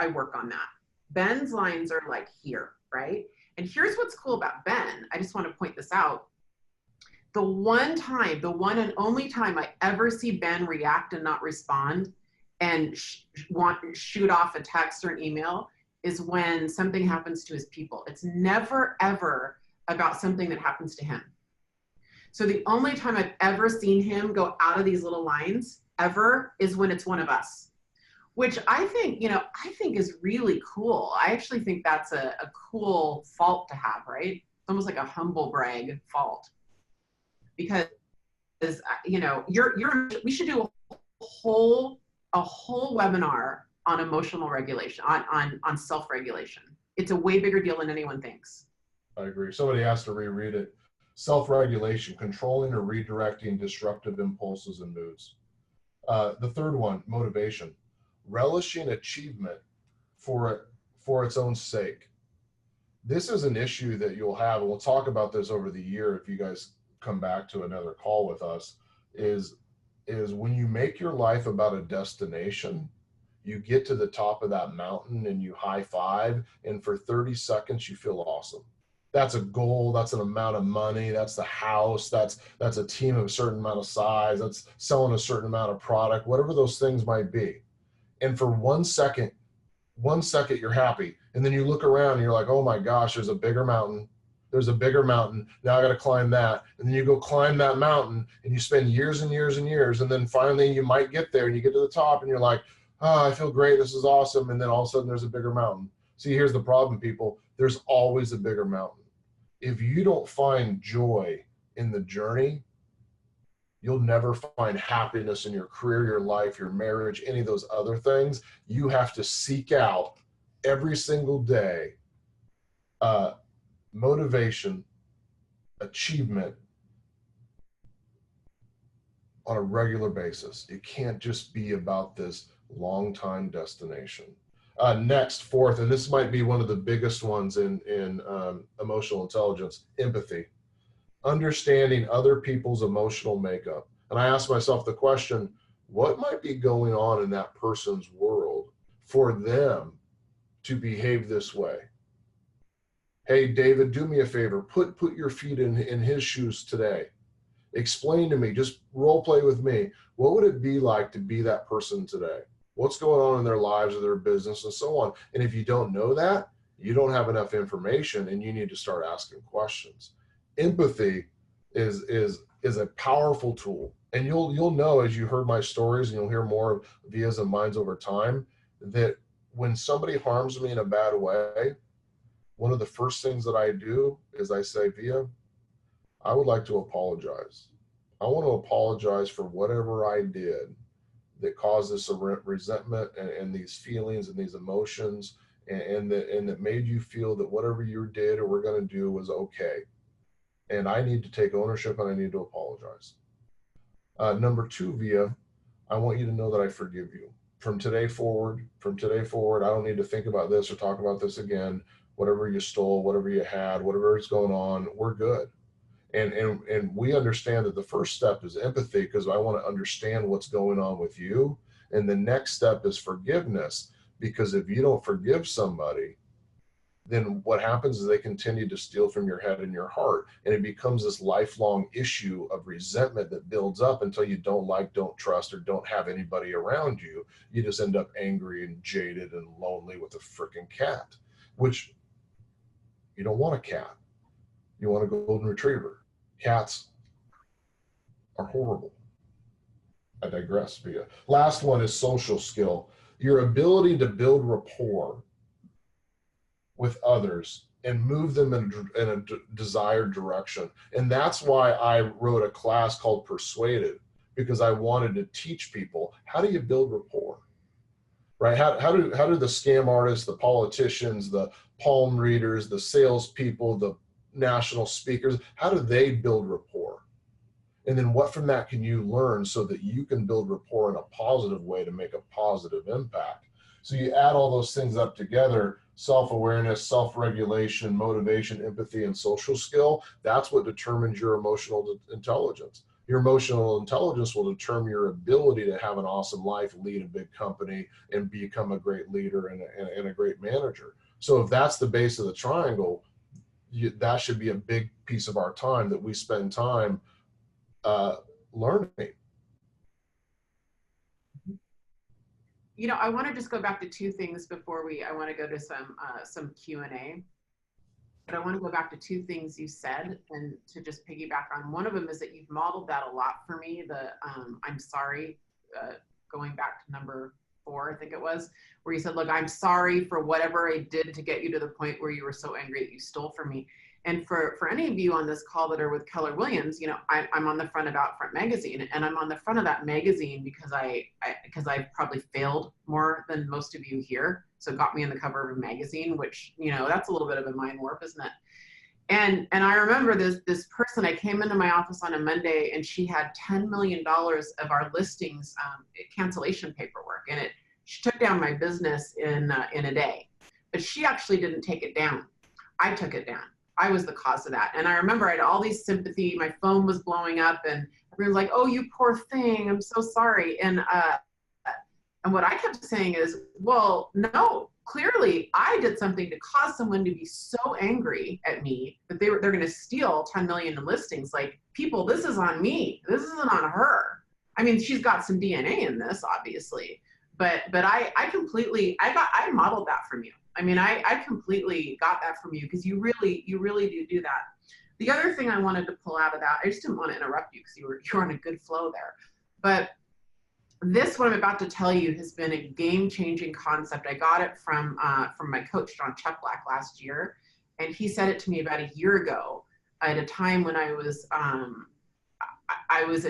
work on that. Ben's lines are like here, right? And here's what's cool about Ben. I just want to point this out. The one and only time I ever see Ben react and not respond and shoot off a text or an email is when something happens to his people. It's never, ever about something that happens to him. So the only time I've ever seen him go out of these little lines ever is when it's one of us, which I think, you know, I think is really cool. I actually think that's a cool fault to have, right? It's almost like a humble brag fault. Because, you know, we should do a whole webinar on emotional regulation, on self-regulation. It's a way bigger deal than anyone thinks. I agree. Somebody asked to reread it. Self-regulation, controlling or redirecting disruptive impulses and moods. The third one, motivation, relishing achievement for its own sake. This is an issue that you'll have, and we'll talk about this over the year if you guys come back to another call with us, is when you make your life about a destination, you get to the top of that mountain and you high five, and for 30 seconds you feel awesome. That's a goal, that's an amount of money, that's the house, that's a team of a certain amount of size, that's selling a certain amount of product, whatever those things might be. And for 1 second you're happy, and then you look around and you're like, oh my gosh, there's a bigger mountain. There's a bigger mountain. Now I got to climb that. And then you go climb that mountain and you spend years and years and years. And then finally you might get there and you get to the top and you're like, oh, I feel great. This is awesome. And then all of a sudden there's a bigger mountain. See, here's the problem, people. There's always a bigger mountain. If you don't find joy in the journey, you'll never find happiness in your career, your life, your marriage, any of those other things. You have to seek out every single day motivation, achievement on a regular basis. It can't just be about this long time destination. Next, fourth, and this might be one of the biggest ones in emotional intelligence, empathy, understanding other people's emotional makeup. And I ask myself the question, what might be going on in that person's world for them to behave this way? Hey, David, do me a favor, put your feet in his shoes today. Explain to me, just role play with me. What would it be like to be that person today? What's going on in their lives or their business and so on? And if you don't know that, you don't have enough information and you need to start asking questions. Empathy is a powerful tool. And you'll know as you heard my stories, and you'll hear more of Via's and mine's over time, that when somebody harms me in a bad way, one of the first things that I do is I say, Via, I would like to apologize. I want to apologize for whatever I did that caused this resentment and these feelings and these emotions, and that made you feel that whatever you did or were going to do was okay. And I need to take ownership and I need to apologize. Number two, Via, I want you to know that I forgive you. From today forward, I don't need to think about this or talk about this again. Whatever you stole, whatever you had, whatever is going on, we're good. And we understand that the first step is empathy, because I want to understand what's going on with you. And the next step is forgiveness, because if you don't forgive somebody, then what happens is they continue to steal from your head and your heart. And it becomes this lifelong issue of resentment that builds up until you don't like, don't trust, or don't have anybody around you. You just end up angry and jaded and lonely with a freaking cat, which you don't want a cat. You want a golden retriever. Cats are horrible. I digress, Via. Last one is social skill. Your ability to build rapport with others and move them in a desired direction. And that's why I wrote a class called Persuaded, because I wanted to teach people, how do you build rapport? Right? How do the scam artists, the politicians, the palm readers, the salespeople, the national speakers, how do they build rapport? And then what from that can you learn so that you can build rapport in a positive way to make a positive impact? So you add all those things up together: self-awareness, self-regulation, motivation, empathy, and social skill. That's what determines your emotional intelligence. Your emotional intelligence will determine your ability to have an awesome life, lead a big company, and become a great leader and a great manager. So if that's the base of the triangle, that should be a big piece of our time, that we spend time learning. You know, I want to just go back to two things before I want to go to some Q&A. But I want to go back to two things you said, and to just piggyback on. One of them is that you've modeled that a lot for me, the I'm sorry, going back to number 4, I think it was, where you said, look, I'm sorry for whatever I did to get you to the point where you were so angry that you stole from me. And for any of you on this call that are with Keller Williams, you know, I'm on the front of Outfront magazine, and I'm on the front of that magazine because I've probably failed more than most of you here. So it got me in the cover of a magazine, which, you know, that's a little bit of a mind warp, isn't it? And I remember this person, I came into my office on a Monday, and she had $10 million of our listings cancellation paperwork, and she took down my business in a day. But she actually didn't take it down. I took it down. I was the cause of that. And I remember I had all these sympathy. My phone was blowing up, and everyone's like, "Oh, you poor thing. I'm so sorry." And what I kept saying is, well, no, clearly I did something to cause someone to be so angry at me that they're going to steal 10 million in listings. Like, people, this is on me. This isn't on her. I mean, she's got some DNA in this, obviously, but I modeled that from you. I mean, I completely got that from you, because you really do that. The other thing I wanted to pull out of that, I just didn't want to interrupt you because you were on a good flow there, but this, what I'm about to tell you, has been a game-changing concept. I got it from my coach, John Cheplack, last year, and he said it to me about a year ago at a time when I was at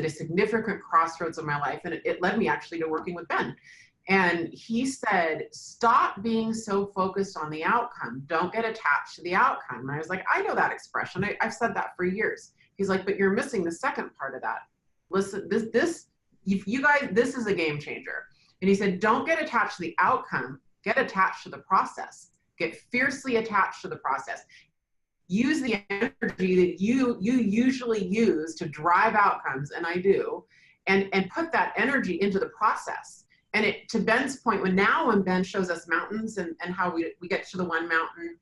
a significant crossroads of my life, and it led me actually to working with Ben. And he said, stop being so focused on the outcome. Don't get attached to the outcome. And I was like, I know that expression. I've said that for years. He's like, but you're missing the second part of that. Listen, if you guys, this is a game changer. And he said, don't get attached to the outcome, get attached to the process. Get fiercely attached to the process. Use the energy that you usually use to drive outcomes, and I do, and put that energy into the process. And it, to Ben's point, when Ben shows us mountains and how we get to the one mountain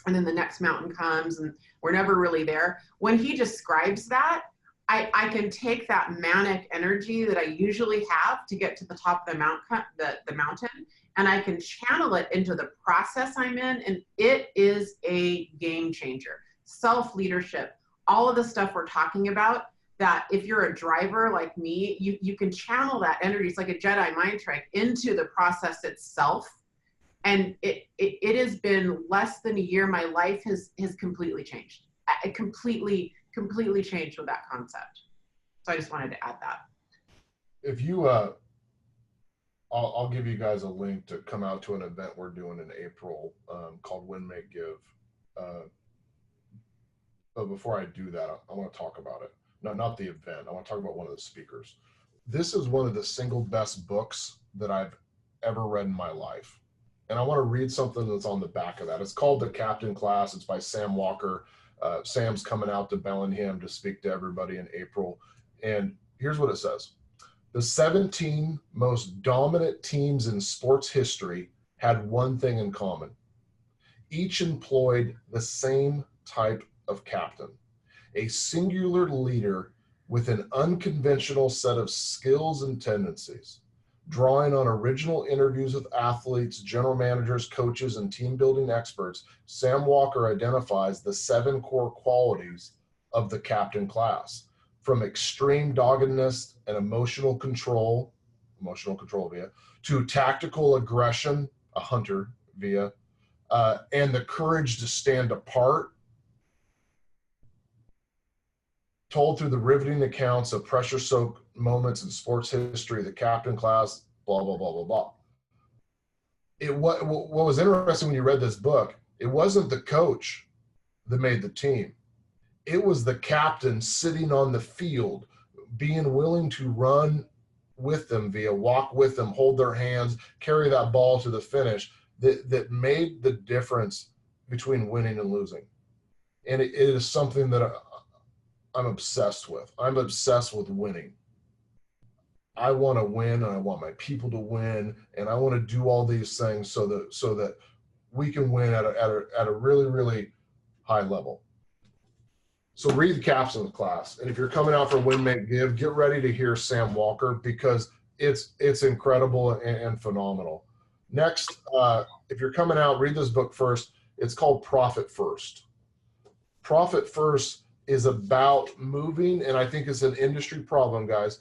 and then the next mountain comes and we're never really there. When he describes that, I can take that manic energy that I usually have to get to the top of the mountain, and I can channel it into the process I'm in, and it is a game changer. Self-leadership, all of the stuff we're talking about, that if you're a driver like me, you can channel that energy. It's like a Jedi mind trick into the process itself. And it has been less than a year. My life has completely changed. It completely changed with that concept. So I just wanted to add that. If you, I'll give you guys a link to come out to an event we're doing in April called Win, Make, Give. But before I do that, I want to talk about it. Not the event. I want to talk about one of the speakers. This is one of the single best books that I've ever read in my life. And I want to read something that's on the back of that. It's called The Captain Class. It's by Sam Walker. Sam's coming out to Bellingham to speak to everybody in April. And here's what it says. The 17 most dominant teams in sports history had one thing in common. Each employed the same type of captain, a singular leader with an unconventional set of skills and tendencies. Drawing on original interviews with athletes, general managers, coaches, and team building experts, Sam Walker identifies the 7 core qualities of the captain class, from extreme doggedness and emotional control via, to tactical aggression, a hunter via, and the courage to stand apart, told through the riveting accounts of pressure-soaked moments in sports history, the captain class, blah, blah, blah, blah, blah. What was interesting when you read this book, it wasn't the coach that made the team. It was the captain sitting on the field, being willing to run with them walk with them, hold their hands, carry that ball to the finish, that made the difference between winning and losing. And it is something that I'm obsessed with. I'm obsessed with winning. I want to win, and I want my people to win, and I want to do all these things so that we can win at a really, really high level. So read the captain of the class, and if you're coming out for Win, Make, Give, get ready to hear Sam Walker, because it's incredible and phenomenal. Next, if you're coming out, read this book first. It's called Profit First. Profit First is about moving, and I think it's an industry problem, guys.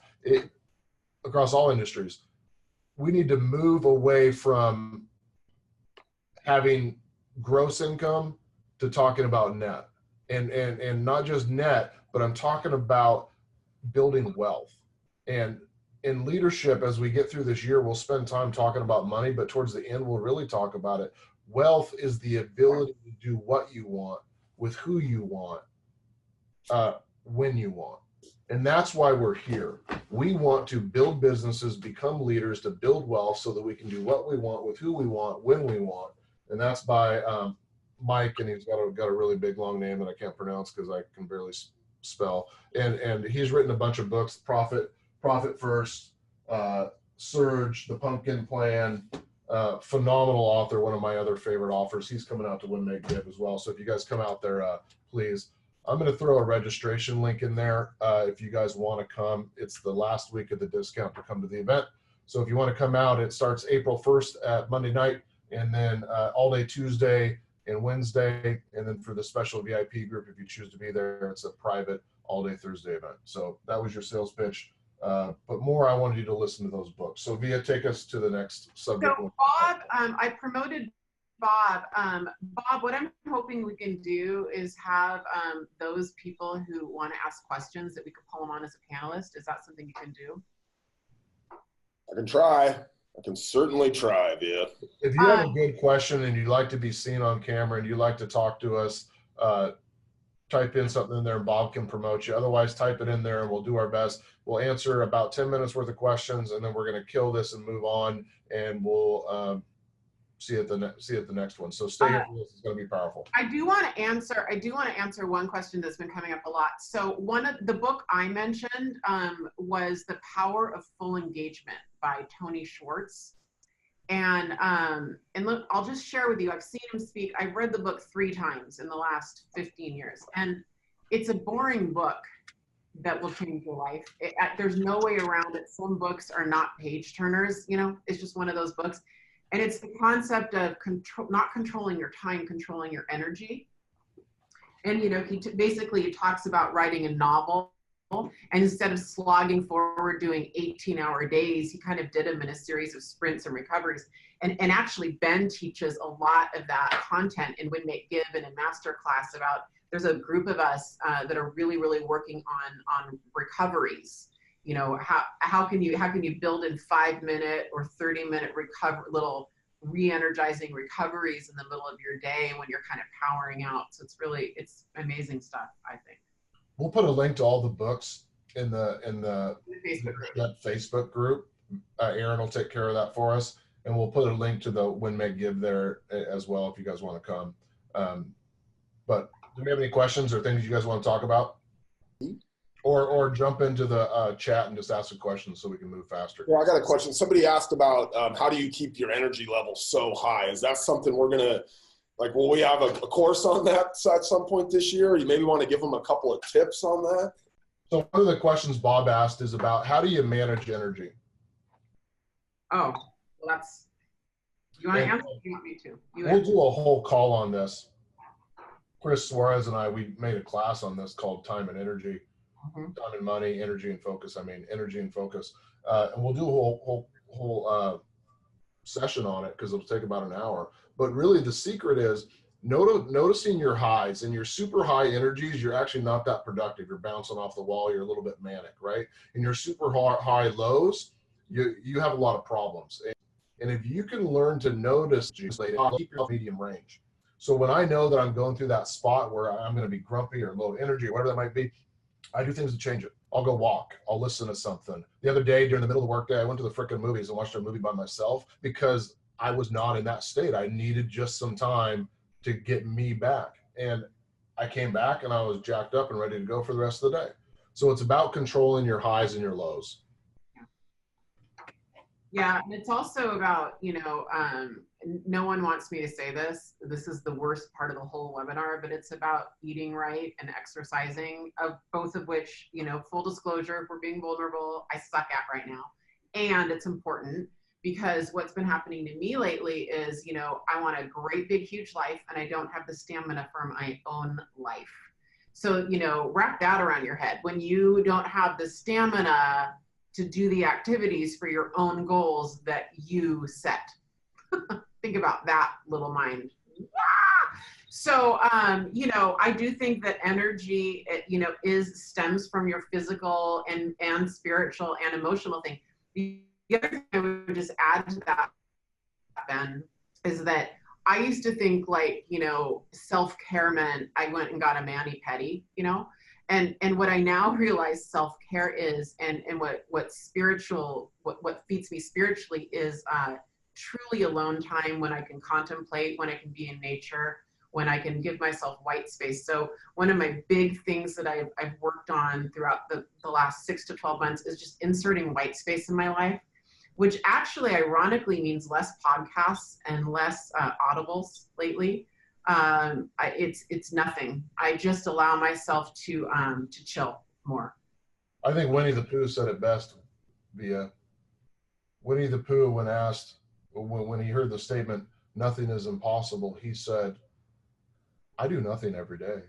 Across all industries, we need to move away from having gross income to talking about net, and not just net, but I'm talking about building wealth. And in leadership, as we get through this year, we'll spend time talking about money, but towards the end, we'll really talk about it. Wealth is the ability to do what you want with who you want, when you want. And that's why we're here. We want to build businesses, become leaders, to build wealth so that we can do what we want with who we want, when we want. And that's by Mike, and he's got a really big long name that I can't pronounce because I can barely spell. And he's written a bunch of books: Profit First, Surge, The Pumpkin Plan. Phenomenal author, one of my other favorite authors. He's coming out to Win, Make, Give as well. So if you guys come out there, please. I'm going to throw a registration link in there if you guys want to come. It's the last week of the discount to come to the event. So if you want to come out, it starts April 1st at Monday night, and then all day Tuesday and Wednesday. And then for the special VIP group, if you choose to be there, it's a private all day Thursday event. So that was your sales pitch. But more, I wanted you to listen to those books. So Via, take us to the next subject. So Bob, I promoted Bob. Bob, what I'm hoping we can do is have those people who want to ask questions, that we could pull them on as a panelist. Is that something you can do? I can try. I can certainly try, Via. If you have a good question and you'd like to be seen on camera and you'd like to talk to us, type in something in there and Bob can promote you. Otherwise, type it in there and we'll do our best. We'll answer about 10 minutes worth of questions, and then we're going to kill this and move on, and we'll see you at the next one. So stay here for this. It's going to be powerful. I do want to answer one question that's been coming up a lot. So one of the book I mentioned was The Power of Full Engagement by Tony Schwartz. And look, I'll just share with you, I've seen him speak. I've read the book 3 times in the last 15 years. And it's a boring book that will change your life. There's no way around it. Some books are not page turners, you know, it's just one of those books. And it's the concept of not controlling your time, controlling your energy. And, you know, he basically talks about writing a novel. And instead of slogging forward doing 18-hour days, he kind of did them in a series of sprints and recoveries. And actually, Ben teaches a lot of that content in Win, Make, Give and in Masterclass about, there's a group of us that are really, really working on recoveries. You know, how can you build in 5-minute or 30-minute little re-energizing recoveries in the middle of your day when you're kind of powering out. So it's amazing stuff, I think. We'll put a link to all the books in the Facebook group. Aaron will take care of that for us, and we'll put a link to the Win, Make, Give there as well if you guys want to come. But do we have any questions or things you guys want to talk about? Or jump into the chat and just ask a question so we can move faster. Yeah, I got a question. Somebody asked about how do you keep your energy level so high? Is that something we're going to, like, will we have a course on that at some point this year? Or you maybe want to give them a couple of tips on that? So one of the questions Bob asked is about how do you manage energy? Oh, well, you want to answer? You want me to? We'll do a whole call on this. Chris Suarez and we made a class on this called Time and Energy. Time and money, energy and focus. Energy and focus. And we'll do a whole session on it because it'll take about an hour. But really the secret is noticing your highs. And your super high energies, you're actually not that productive. You're bouncing off the wall. You're a little bit manic, right? And your super high lows, you have a lot of problems. And if you can learn to notice, keep your medium range. So when I know that I'm going through that spot where I'm going to be grumpy or low energy or whatever that might be, I do things to change it. I'll go walk. I'll listen to something. The other day during the middle of the workday, I went to the frickin' movies and watched a movie by myself because I was not in that state. I needed just some time to get me back. And I came back and I was jacked up and ready to go for the rest of the day. So it's about controlling your highs and your lows. Yeah, and it's also about, you know, no one wants me to say this. This is the worst part of the whole webinar, but it's about eating right and exercising, both of which, you know, full disclosure, if we're being vulnerable, I suck at right now. And it's important because what's been happening to me lately is, you know, I want a great, big, huge life, and I don't have the stamina for my own life. So, you know, wrap that around your head. When you don't have the stamina to do the activities for your own goals that you set. Think about that, little mind. So, you know, I do think that energy, you know, stems from your physical and spiritual and emotional thing. The other thing I would just add to that, Ben, is that I used to think, like, you know, self-care meant I went and got a mani-pedi, you know, and what I now realize self-care is, and what feeds me spiritually is truly alone time, when I can contemplate, when I can be in nature, when I can give myself white space. So one of my big things that I've worked on throughout the last 6 to 12 months is just inserting white space in my life, which actually ironically means less podcasts and less audibles lately. It's nothing. I just allow myself to chill more. I think Winnie the Pooh said it best, Via. Winnie the Pooh, when asked, when he heard the statement, nothing is impossible, he said, I do nothing every day.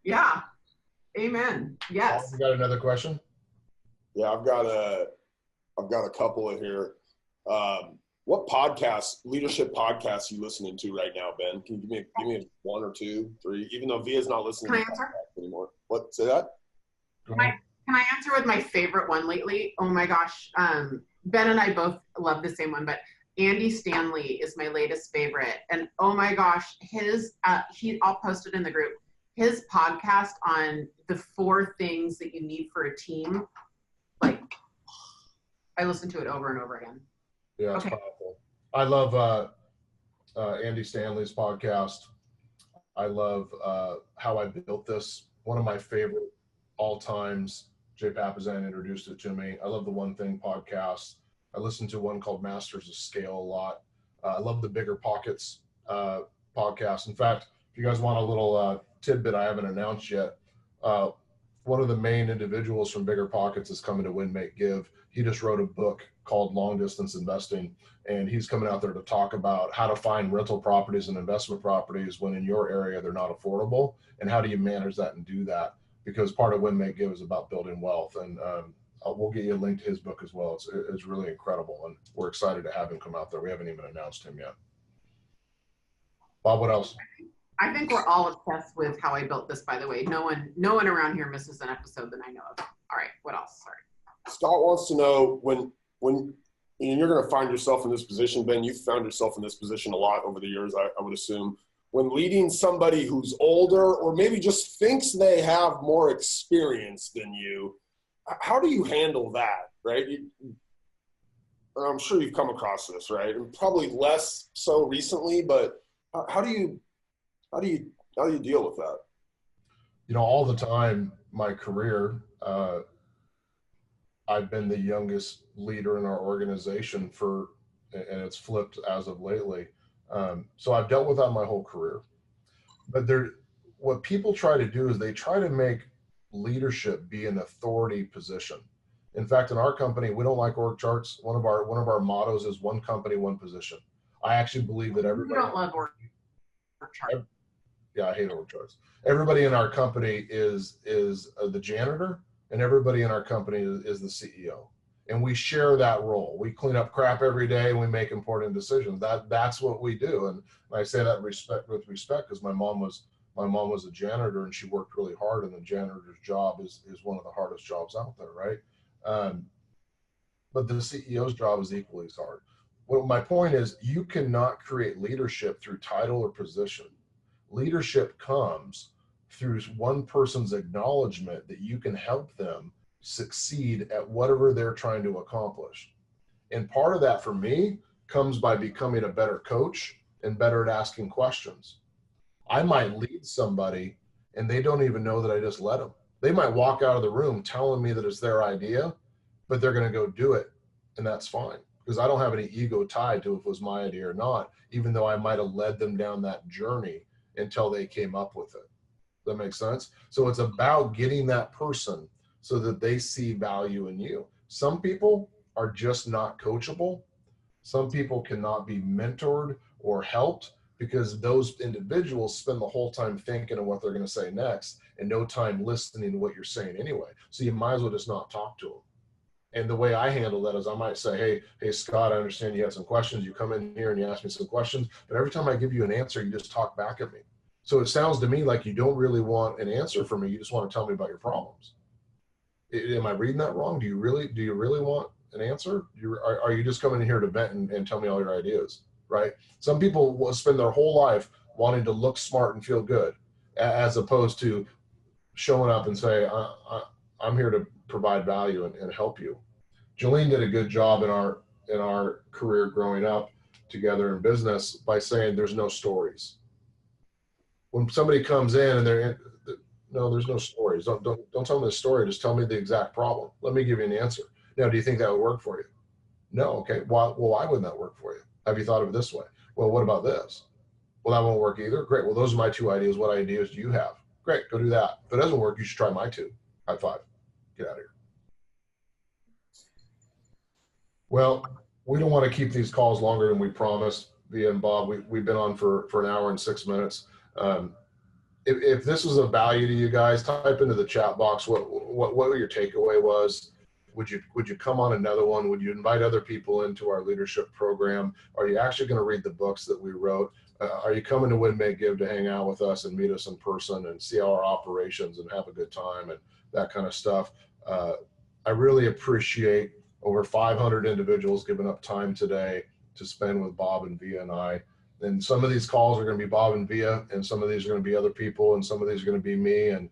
Yeah. Amen. Yes. You got another question? Yeah, I've got a couple in here. What podcasts, leadership podcasts, you listening to right now, Ben? Can you give me 1 or 2, 3? Even though Via's not listening to podcasts anymore. What? Say that? Can I answer with my favorite one lately? Oh my gosh. Ben and I both love the same one, but Andy Stanley is my latest favorite. And oh my gosh, I'll post it in the group. His podcast on the 4 things that you need for a team. Like, I listen to it over and over again. Yeah, it's powerful. I love Andy Stanley's podcast. I love How I Built This. One of my favorite all times. Jay Papasan introduced it to me. I love the One Thing podcast. I listen to one called Masters of Scale a lot. I love the Bigger Pockets podcast. In fact, if you guys want a little tidbit I haven't announced yet, one of the main individuals from Bigger Pockets is coming to Win, Make, Give. He just wrote a book called Long Distance Investing, and he's coming out there to talk about how to find rental properties and investment properties when in your area they're not affordable, and how do you manage that and do that, because part of Win, Make, Give is about building wealth. And we'll get you a link to his book as well. It's really incredible, and we're excited to have him come out there. We haven't even announced him yet. Bob, what else? I think we're all obsessed with How I Built This, by the way. No one around here misses an episode that I know of. All right, what else? Sorry. Scott wants to know when you're going to find yourself in this position, Ben, you've found yourself in this position a lot over the years, I would assume. When leading somebody who's older or maybe just thinks they have more experience than you, how do you handle that, right? I'm sure you've come across this, right? And probably less so recently, but how do you deal with that? You know, all the time, my career, I've been the youngest leader in our organization and it's flipped as of lately. So I've dealt with that my whole career. But what people try to do is they try to make leadership be an authority position. In fact, in our company, we don't like org charts. One of our mottos is one company, one position. I actually believe that everybody. You don't love org charts. Yeah, I hate org charts. Everybody in our company is the janitor, and everybody in our company is the CEO. And we share that role. We clean up crap every day, and we make important decisions. That's what we do. And I say that with respect because my mom was a janitor, and she worked really hard, and the janitor's job is one of the hardest jobs out there, right? But the CEO's job is equally as hard. Well, my point is, you cannot create leadership through title or position. Leadership comes through one person's acknowledgement that you can help them succeed at whatever they're trying to accomplish. And part of that for me comes by becoming a better coach and better at asking questions. I might lead somebody and they don't even know that I just led them. They might walk out of the room telling me that it's their idea, but they're going to go do it. And that's fine, because I don't have any ego tied to if it was my idea or not, even though I might have led them down that journey until they came up with it. Does that make sense? So it's about getting that person so that they see value in you. Some people are just not coachable. Some people cannot be mentored or helped because those individuals spend the whole time thinking of what they're going to say next and no time listening to what you're saying anyway. So you might as well just not talk to them. And the way I handle that is I might say, hey, Scott, I understand you had some questions. You come in here and you ask me some questions, but every time I give you an answer, you just talk back at me. So it sounds to me like you don't really want an answer from me. You just want to tell me about your problems. Am I reading that wrong? Do you really want an answer? Are you just coming in here to vent and tell me all your ideas, right? Some people will spend their whole life wanting to look smart and feel good, as opposed to showing up and say, I'm here to provide value and help you. Jolene did a good job in our career growing up together in business by saying there's no stories. When somebody comes in and no, there's no stories. Don't tell me the story. Just tell me the exact problem. Let me give you an answer. Now, do you think that would work for you? No. Okay. Why wouldn't that work for you? Have you thought of it this way? Well, what about this? Well, that won't work either. Great. Well, those are my 2 ideas. What ideas do you have? Great. Go do that. If it doesn't work, you should try my 2. High five. Get out of here. Well, we don't want to keep these calls longer than we promised. Via and Bob, we've been on for an hour and 6 minutes. If this was of value to you guys, type into the chat box what your takeaway was. Would you come on another one? Would you invite other people into our leadership program? Are you actually going to read the books that we wrote? Are you coming to Win, Make, Give to hang out with us and meet us in person and see our operations and have a good time and that kind of stuff? I really appreciate over 500 individuals giving up time today to spend with Bob and Via and I. And some of these calls are going to be Bob and Via, and some of these are going to be other people, and some of these are going to be me and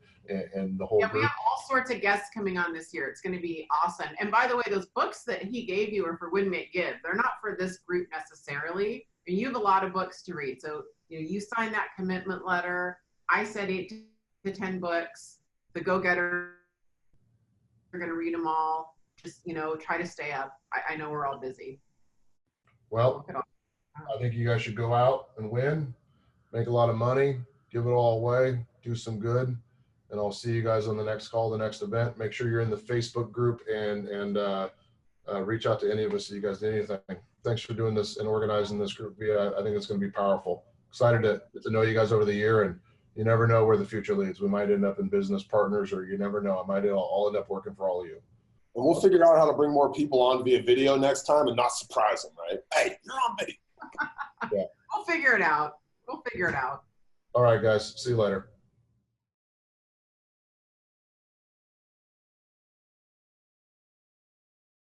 the whole Yeah, we group. have all sorts of guests coming on this year. It's going to be awesome. And by the way, those books that he gave you are for Win, Make, Give. They're not for this group necessarily. And you have a lot of books to read. So you sign that commitment letter. I said 8 to 10 books. The go-getter are going to read them all. Just, try to stay up. I know we're all busy. Well, I think you guys should go out and win, make a lot of money, give it all away, do some good. And I'll see you guys on the next call, the next event. Make sure you're in the Facebook group and reach out to any of us if you guys need anything. Thanks for doing this and organizing this group. Yeah, I think it's going to be powerful. Excited to get to know you guys over the year, and you never know where the future leads. We might end up in business partners, or you never know. I might all end up working for all of you. And we'll figure out how to bring more people on via video next time and not surprise them, right? Hey, you're on video. Yeah. We'll figure it out. We'll figure it out. All right, guys. See you later.